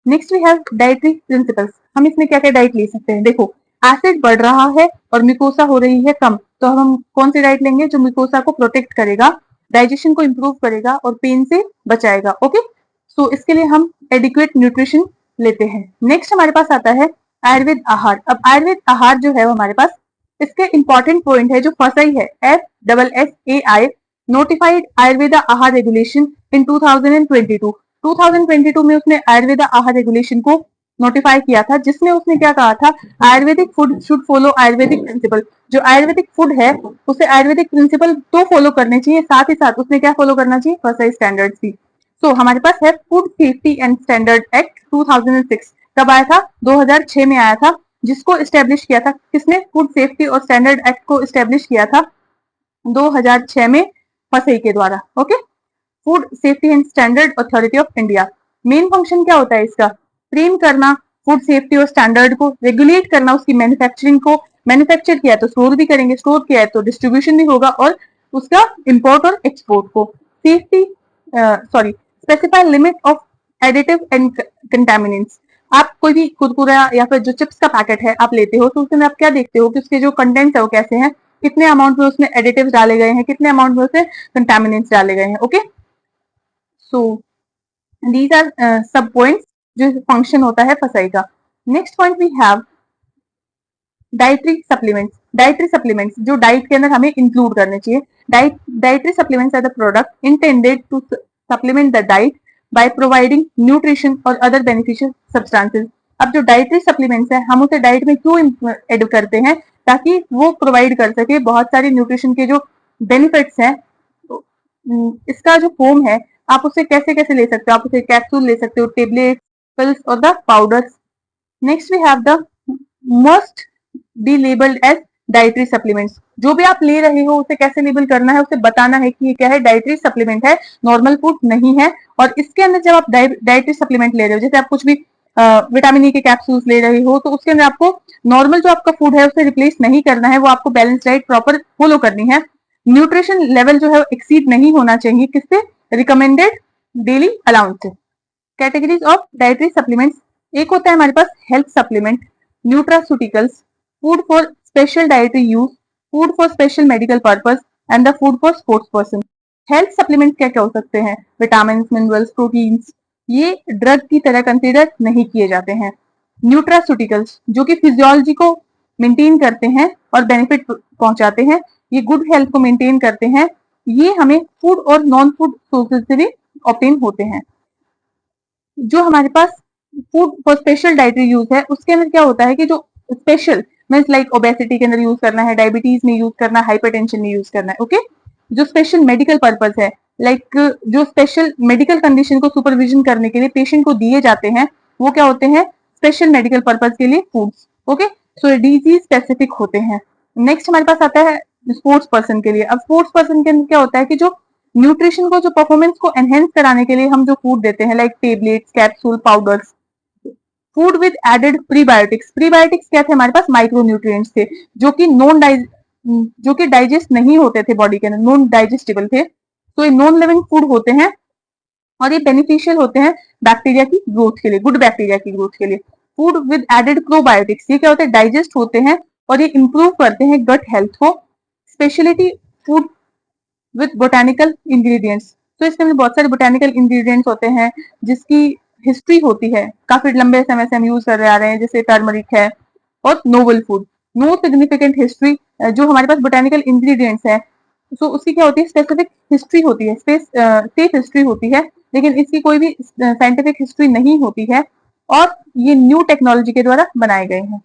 Next we have dietary principles, हम इसमें क्या क्या डाइट ले सकते हैं। देखो, एसिड बढ़ रहा है और मिकोसा हो रही है कम, तो हम कौन सी डाइट लेंगे, जो मिकोसा को प्रोटेक्ट करेगा, डाइजेशन को इंप्रूव करेगा और पेन से बचाएगा। ओके, सो इसके लिए हम एडिक्वेट न्यूट्रिशन लेते हैं। नेक्स्ट हमारे पास आता है आयुर्वेद आहार। अब आयुर्वेद आहार जो है वो हमारे पास, इसके इंपॉर्टेंट पॉइंट है जो फसाई है, FSSAI नोटिफाइड आयुर्वेदा आहार रेगुलेशन इन 2022। 2022 में उसने आयुर्वेदा आहार रेगुलेशन को नोटिफाई किया था, जिसमें उसने क्या कहा था, Ayurvedic food should follow Ayurvedic principle. जो आयुर्वेदिक फूड है उसे आयुर्वेदिक प्रिंसिपल तो फॉलो करने चाहिए, साथ ही साथ उसने क्या फॉलो करना चाहिए, फसाई स्टैंडर्ड्स भी। तो हमारे पास है food safety and standard act 2006। कब आया था, 2006 में आया था, जिसको स्टेब्लिश किया था किसने, फूड सेफ्टी और स्टैंडर्ड एक्ट को स्टेब्लिश किया था 2006 में फसई के द्वारा। Okay, food safety and standard authority of India. Main function क्या होता है इसका, फ्रेम करना फूड सेफ्टी और स्टैंडर्ड को, रेगुलेट करना उसकी मैन्युफैक्चरिंग को, मैन्युफैक्चर किया है तो स्टोर भी करेंगे, स्टोर किया है तो डिस्ट्रीब्यूशन भी होगा, और उसका इंपोर्ट और एक्सपोर्ट को। Safety specify limit of additive and contaminants. आप कोई भी कुरकुरा या फिर जो चिप्स का पैकेट है आप लेते हो तो उसमें आप क्या देखते हो कि उसके जो कंटेंट्स है वो कैसे हैं, कितने अमाउंट में उसमें एडिटिव्स डाले गए हैं, कितने अमाउंट में उसमें कंटेमिनेंट्स डाले गए हैं। ओके, सो दीज आर सब पॉइंट्स जो फंक्शन होता है फसाई का। Next point we have dietary supplements जो डाइट के अंदर हमें इंक्लूड करने चाहिए. Dietary supplements are the product intended to supplement the diet by providing nutrition और अदर बेनिफिशियल सब्सटेंसेस. अब जो डाइटरी सप्लीमेंट्स है हम उसे डाइट में क्यों ऐड करते हैं, ताकि वो प्रोवाइड कर सके बहुत सारी न्यूट्रिशन के जो बेनिफिट्स हैं. तो, इसका जो फॉर्म है आप उसे कैसे कैसे ले सकते हो, आप उसे कैप्सूल ले सकते हो, टेबलेट, पिल्स और the powders. Next we have the must be labelled as dietary supplements. जो भी आप ले रहे हो उसे कैसे लेबल करना है, उसे बताना है कि ये क्या है, डाइटरी सप्लीमेंट है, नॉर्मल फूड नहीं है. और इसके अंदर जब आप डाइटरी सप्लीमेंट ले रहे हो, जैसे आप कुछ भी विटामिन ई के कैप्सूल्स ले रहे हो, तो उसके अंदर आपको नॉर्मल जो आपका फूड है उसे रिप्लेस नहीं करना है, वो आपको बैलेंस डाइट प्रॉपर फॉलो करनी है. न्यूट्रिशन लेवल जो है एक्सीड नहीं होना चाहिए किससे, recommended daily allowance. Categories of dietary supplements, एक होता है हमारे पास health supplement, nutraceuticals, food for special dietary use, food for special medical purpose and the food for sports person. Health supplement क्या क्या हो सकते हैं, विटामिन, मिनरल्स, प्रोटीन्स, ये ड्रग की तरह कंसिडर नहीं किए जाते हैं. न्यूट्रास्यूटिकल्स जो कि फिजियोलॉजी को मेंटेन करते हैं और बेनिफिट पहुंचाते हैं, ये गुड हेल्थ को मेंटेन करते हैं, ये हमें फूड और नॉन फूड सोर्सेज से भी ऑब्टेन होते हैं. जो हमारे पास food for special dietary use है उसके अंदर क्या होता है कि जो स्पेशल मीन्स लाइक ओबेसिटी के अंदर यूज करना है, डायबिटीज में यूज करना है, हाइपरटेंशन में यूज करना है. ओके, जो स्पेशल मेडिकल पर्पस है, लाइक जो स्पेशल मेडिकल कंडीशन को सुपरविजन करने के लिए पेशेंट को दिए जाते हैं, वो क्या होते हैं, स्पेशल मेडिकल पर्पस के लिए फूड्स. ओके, सो डिजीज स्पेसिफिक होते हैं. नेक्स्ट हमारे पास आता है स्पोर्ट्स पर्सन के लिए. अब स्पोर्ट्स पर्सन के अंदर क्या होता है कि जो न्यूट्रिशन को, जो परफॉर्मेंस को एनहेंस कराने के लिए हम जो फूड देते हैं, like tablets, capsule, powders. Food with added prebiotics. Prebiotics क्या थे हमारे पास, माइक्रो न्यूट्रिएंट्स थे जो कि डाइजेस्ट नहीं होते थे बॉडी के अंदर, नॉन डाइजेस्टेबल थे. तो ये नॉन लिविंग फूड होते हैं और ये बेनिफिशियल होते हैं बैक्टीरिया की ग्रोथ के लिए, गुड बैक्टीरिया की ग्रोथ के लिए. फूड विद एडेड प्रोबायोटिक्स, ये क्या होते हैं, डाइजेस्ट होते हैं और ये इंप्रूव करते हैं गट हेल्थ को. Speciality food with botanical ingredients. तो इसके अंदर बहुत सारे बोटानिकल इंग्रेडिएंट्स होते हैं जिसकी हिस्ट्री होती है, काफी लंबे समय से हम यूज कर रहे आ रहे हैं, जैसे टर्मरिक है. और novel food, no significant history. जो हमारे पास बोटानिकल इंग्रेडिएंट्स है, तो उसकी क्या होती है, स्पेसिफिक हिस्ट्री होती है, सेफ हिस्ट्री होती है, लेकिन इसकी कोई भी साइंटिफिक हिस्ट्री नहीं होती है और ये न्यू टेक्नोलॉजी के द्वारा बनाए गए हैं.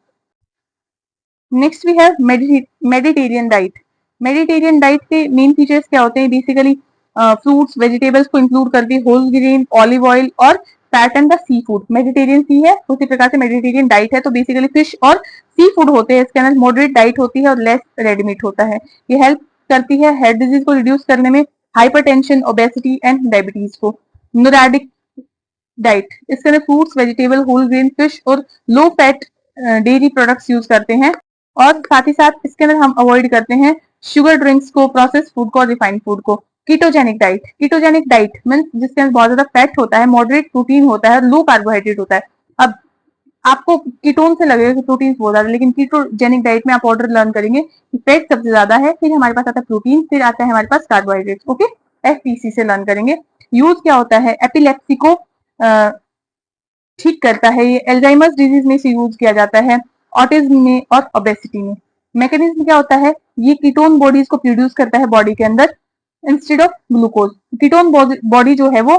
Next we have Mediterranean diet. Mediterranean diet के मेन फीचर्स क्या होते हैं, बेसिकली फ्रूट्स, वेजिटेबल्स को इंक्लूड करती है, होल ग्रेन, ऑलिव ऑयल और fat and the sea food. Mediterranean sea है, उसी प्रकार से मेडिटेरियन डाइट है, तो बेसिकली फिश और सी फूड होते हैं. इसके अंदर मॉडरेट डाइट होती है और लेस रेड मीट होता है. ये हेल्प करती है हार्ट डिजीज को रिड्यूस करने में, हाइपरटेंशन, ओबेसिटी एंड डायबिटीज को. नोरैडिक डाइट, इसके अंदर fruits, vegetable, whole grain, fish और low fat dairy products use करते हैं. और साथ ही साथ इसके अंदर हम अवॉइड करते हैं शुगर ड्रिंक्स को, प्रोसेस फूड को और रिफाइंड फूड को. Ketogenic diet. Ketogenic diet means जिसके अंदर बहुत ज्यादा फैट होता है, मॉडरेट प्रोटीन होता है और लो कार्बोहाइड्रेट होता है. अब आपको कीटोन से लगेगा कि प्रोटीन बहुत ज्यादा, लेकिन कीटोजेनिक डाइट में आप ऑर्डर लर्न करेंगे कि फैट सबसे ज्यादा है, फिर हमारे पास आता है प्रोटीन, फिर आता है हमारे पास कार्बोहाइड्रेट. ओके, एफपीसी से लर्न करेंगे. यूज क्या होता है, एपिलेप्सी को ठीक करता है, ये एल्जाइमर्स डिजीज में इसे यूज किया जाता है, ऑटिज्म में और ओबेसिटी में. मैकेनिज्म क्या होता है, ये कीटोन बॉडीज को प्रोड्यूस करता है बॉडी के अंदर instead of glucose. Ketone body जो है वो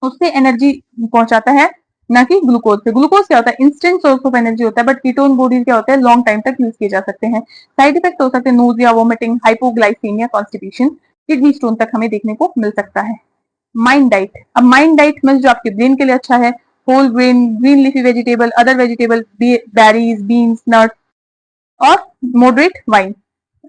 उससे एनर्जी पहुंचाता है, ना कि ग्लूकोज से. ग्लूकोज क्या होता है, इंस्टेंट सोर्स ऑफ एनर्जी होता है, बट कीटोन बॉडीज क्या होता है, लॉन्ग टाइम तक यूज किए जा सकते हैं. साइड इफेक्ट हो सकते हैं nausea, vomiting, hypoglycaemia, constipation, kidney stone तक हमें देखने को मिल सकता है. Mind diet. अब माइंड डाइट में जो आपके ब्रेन के लिए अच्छा है, whole grain, green leafy vegetable, other vegetable, berries, beans, nuts और moderate wine.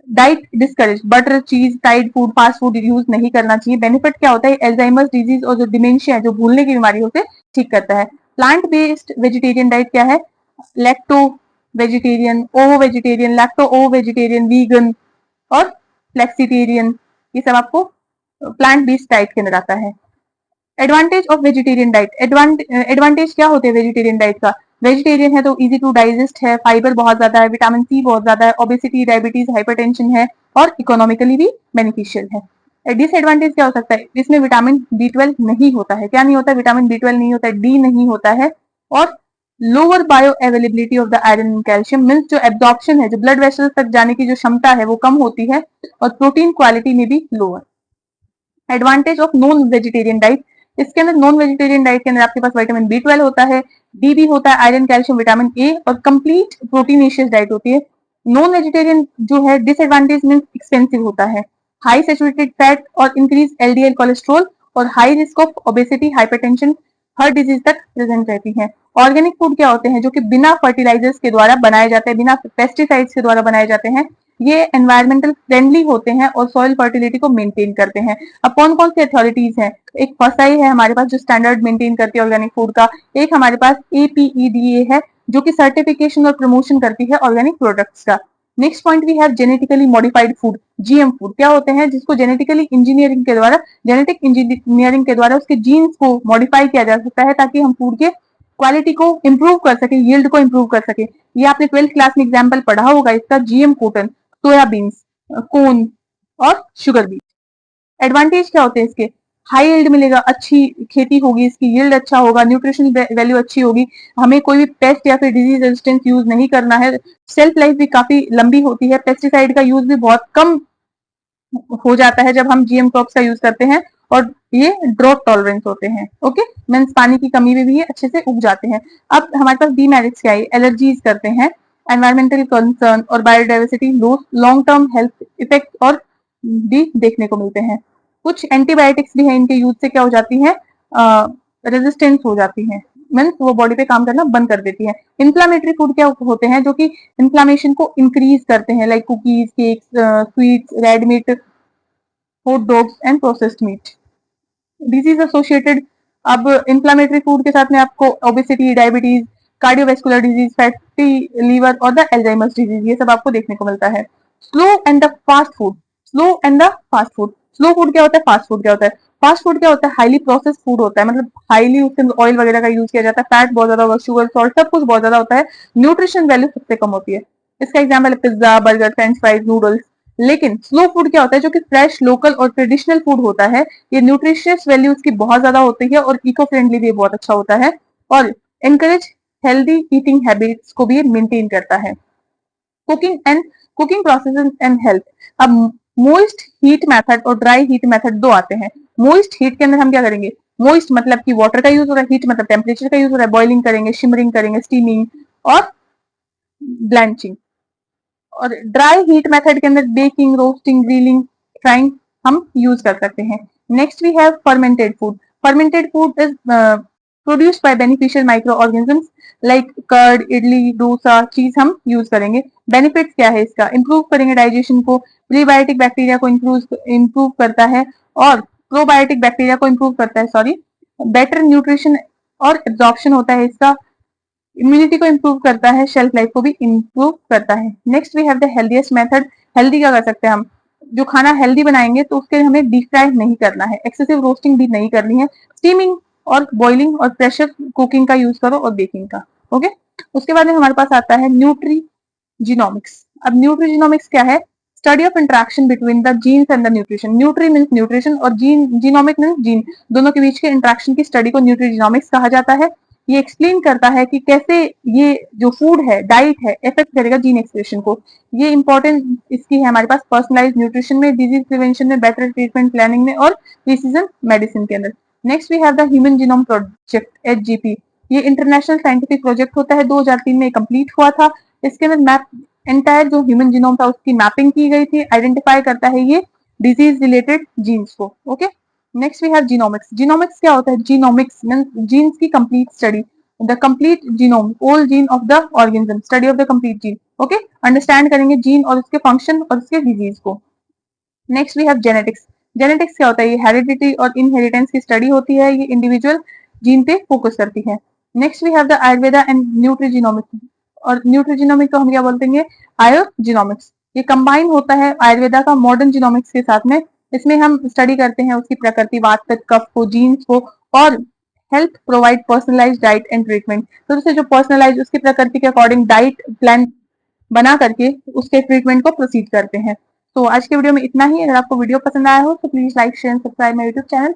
Diet discourage, butter, cheese, fried food, fast food use नहीं करना चाहिए. बेनिफिट क्या होता है, एल्जाइमर्स डिजीज और जो डिमेंशिया है, जो भूलने की बीमारी होते ठीक करता है. प्लांट बेस्ड वेजिटेरियन डाइट क्या है, lacto vegetarian, ओवो vegetarian, lacto ओवो vegetarian, vegan और फ्लेक्सिटेरियन, ये सब आपको प्लांट बेस्ड डाइट के अंदर आता है. Advantage of vegetarian diet. Advantage क्या होते हैं वेजिटेरियन डाइट का, वेजिटेरियन है तो इजी टू डाइजेस्ट है, फाइबर बहुत ज्यादा है, विटामिन सी बहुत ज्यादा है, ओबेसिटी, डायबिटीज, हाइपरटेंशन है और इकोनॉमिकली भी बेनिफिशियल है. डिसएडवांटेज क्या हो सकता है, इसमें विटामिन B12 नहीं होता है. क्या नहीं होता है, विटामिन B12 नहीं होता है, डी नहीं होता है और lower bio availability of the iron and calcium means जो एब्जॉर्प्शन है, जो ब्लड वेसल्स तक जाने की जो क्षमता है वो कम होती है, और प्रोटीन क्वालिटी में भी lower. Advantage of non vegetarian diet, इसके अंदर नॉन वेजिटेरियन डाइट के अंदर आपके पास विटामिन B12 होता है, डी भी होता है, आयरन कैल्शियम विटामिन ए, और कंप्लीट प्रोटीनेशियस डाइट होती है। नॉन वेजिटेरियन जो है डिसएडवांटेज मीन्स एक्सपेंसिव होता है, हाई सैचुरेटेड फैट और इंक्रीज LDL कोलेस्ट्रॉल, और high risk of obesity, hypertension, her disease तक प्रेजेंट रहती है। ऑर्गेनिक फूड क्या होते हैं, जो कि बिना फर्टिलाइजर्स के द्वारा बनाए जाते हैं, बिना पेस्टिसाइड्स के द्वारा बनाए जाते हैं, ये एनवायरमेंटल फ्रेंडली होते हैं और सॉइल फर्टिलिटी को मेंटेन करते हैं। अब कौन कौन सी अथॉरिटीज हैं, एक फसाई है हमारे पास जो स्टैंडर्ड मेंटेन करती है ऑर्गेनिक फूड का, एक हमारे पास APEDA है जो कि सर्टिफिकेशन और प्रमोशन करती है ऑर्गेनिक प्रोडक्ट्स का। Next point we have genetically modified food, GM food क्या होते हैं, जिसको जेनेटिकली इंजीनियरिंग के द्वारा, जेनेटिक इंजीनियरिंग के द्वारा उसके जीन्स को मॉडिफाई किया जा सकता है ताकि हम फूड के क्वालिटी को इंप्रूव कर सके, यील्ड को इंप्रूव कर सके। ये आपने 12th क्लास में एग्जाम्पल पढ़ा होगा इसका, GM कॉटन, सोयाबीन्स, कॉर्न और शुगर बीट। एडवांटेज क्या होते हैं इसके, हाई यील्ड मिलेगा, अच्छी खेती होगी, इसकी यील्ड अच्छा होगा, न्यूट्रिशन वैल्यू अच्छी होगी, हमें कोई भी पेस्ट या फिर डिजीज रेजिस्टेंस यूज नहीं करना है, शेल्फ लाइफ भी काफी लंबी होती है, पेस्टिसाइड का यूज भी बहुत कम हो जाता है जब हम GM क्रॉप्स का यूज करते हैं, और ये ड्रॉट टॉलरेंस होते हैं। ओके, मीन्स पानी की कमी में भी ये अच्छे से उग जाते हैं। अब हमारे पास डीमेरिट्स क्या है, एलर्जीज करते हैं, एनवायरमेंटल कंसर्न और biodiversity loss, long term health effect और भी देखने को मिलते हैं। कुछ एंटीबायोटिक्स भी है, इनके यूज से क्या हो जाती है, रेजिस्टेंस हो जाती है, मीन्स वो बॉडी पे काम करना बंद कर देती है। इन्फ्लामेटरी फूड क्या होते हैं, जो कि इन्फ्लामेशन को इंक्रीज करते हैं, like cookies, cakes, sweets, red meat, hot dogs and processed meat. Disease associated, अब इन्फ्लामेटरी फूड के साथ में आपको obesity, diabetes, cardiovascular disease, fatty liver और द एल्जाइमर्स डिजीज, ये सब आपको देखने को मिलता है। Slow and the fast food, slow and the fast food, slow food क्या होता है, फास्ट फूड क्या होता है, फास्ट फूड क्या होता है, हाईली प्रोसेस्ड फूड होता है, मतलब हाईली उसके अंदर ऑयल वगैरह का यूज किया जाता है, फैट बहुत ज्यादा होगा, शुगर, सॉल्ट, सब कुछ बहुत ज्यादा होता है, न्यूट्रिशन वैल्यू सबसे कम होती है। इसका एग्जाम्पल है pizza, burger, French fries, noodles. लेकिन स्लो फूड क्या होता है, जो कि फ्रेश, लोकल और ट्रेडिशनल फूड होता है, ये न्यूट्रिशियस वैल्यू उसकी बहुत ज्यादा होती है और इको फ्रेंडली भी बहुत अच्छा होता है, और एनकरेज हेल्दी ईटिंग हैबिट्स को भी मेंटेन करता है। कुकिंग प्रोसेस एंड हेल्थ, अब मोइस्ट हीट मेथड और ड्राई हीट मेथड दो आते हैं। मोइस्ट हीट के अंदर हम क्या करेंगे, मोइस्ट मतलब कि वाटर का यूज हो रहा है, हीट मतलब टेम्परेचर का यूज हो रहा है, बॉइलिंग करेंगे, शिमरिंग करेंगे, स्टीमिंग और ब्लैंचिंग। और ड्राई हीट मेथड के अंदर बेकिंग, रोस्टिंग, ग्रिलिंग, फ्राइंग हम यूज कर सकते हैं। Next we have fermented food, fermented food is produced by beneficial micro organisms like curd, idli, dosa, cheese हम यूज करेंगे। बेनिफिट्स क्या है इसका, इंप्रूव करेंगे डाइजेशन को, प्रीबायोटिक बैक्टीरिया को इंप्रूव करता है, और प्रोबायोटिक बैक्टीरिया को इंप्रूव करता है, सॉरी, बेटर न्यूट्रिशन और एब्जॉर्प्शन होता है इसका, इम्यूनिटी को इंप्रूव करता है, शेल्फ लाइफ को भी इंप्रूव करता है। Next we have the healthiest method, healthy क्या कर सकते हैं हम, जो खाना हेल्दी बनाएंगे तो उसके लिए हमें डीप फ्राई नहीं करना है, एक्सेसिव रोस्टिंग भी नहीं करनी है, स्टीमिंग और बॉइलिंग और प्रेशर कुकिंग का यूज करो और बेकिंग का। ओके, उसके बाद में हमारे पास आता है न्यूट्रीजीनोमिक्स। अब न्यूट्रीजीनोमिक्स क्या है, study of interaction between the genes and the nutrition, nutri means nutrition और जीनोमिक मीन्स जीन, दोनों के बीच के इंटरेक्शन की स्टडी को न्यूट्रीजीनोमिक्स कहा जाता है। ये एक्सप्लेन करता है कि कैसे ये जो फूड है, डाइट है, इफेक्ट करेगा जीन एक्सप्रेशन को। ये इंपॉर्टेंट इसकी है हमारे पास पर्सनलाइज्ड न्यूट्रिशन में, डिजीज प्रिवेंशन में, बेटर ट्रीटमेंट प्लानिंग में और प्रिसीजन मेडिसिन के अंदर। Next we have the human genome project, HGP। ये इंटरनेशनल साइंटिफिक प्रोजेक्ट होता है, 2003 में कंप्लीट हुआ था। इसके अंदर मैप एंटायर जो ह्यूमन जीनोम था उसकी मैपिंग की गई थी, आइडेंटिफाई करता है ये डिजीज रिलेटेड जीन्स को। Okay, next we have genomics. Genomics क्या होता है, जीनोमिक्स मींस जीन्स की complete study, the complete genome, whole gene of the organism, study of the complete gene. Okay, understand करेंगे जीन और उसके फंक्शन और उसके डिजीज को। Next we have genetics. Genetics क्या होता है, ये हेरिडिटी और इनहेरिटेंस की स्टडी होती है, ये इंडिविजुअल जीन पे फोकस करती है। Next we have the Ayurveda and nutrigenomics, और न्यूट्रीजीनोमिक्स को हम क्या बोलते हैं, आयोजीनोमिक्स। ये कंबाइन होता है आयुर्वेदा का मॉडर्न जीनोमिक्स के साथ में। इसमें हम स्टडी करते हैं उसकी प्रकृति, वात पित्त, कफ को, जीन्स को, और health provide personalize diet and treatment, तो उससे जो पर्सनलाइज उसकी प्रकृति के अकॉर्डिंग डाइट प्लान बना करके उसके ट्रीटमेंट को प्रोसीड करते हैं। तो आज के वीडियो में इतना ही। अगर आपको वीडियो पसंद आया हो तो please like, share, subscribe my YouTube channel.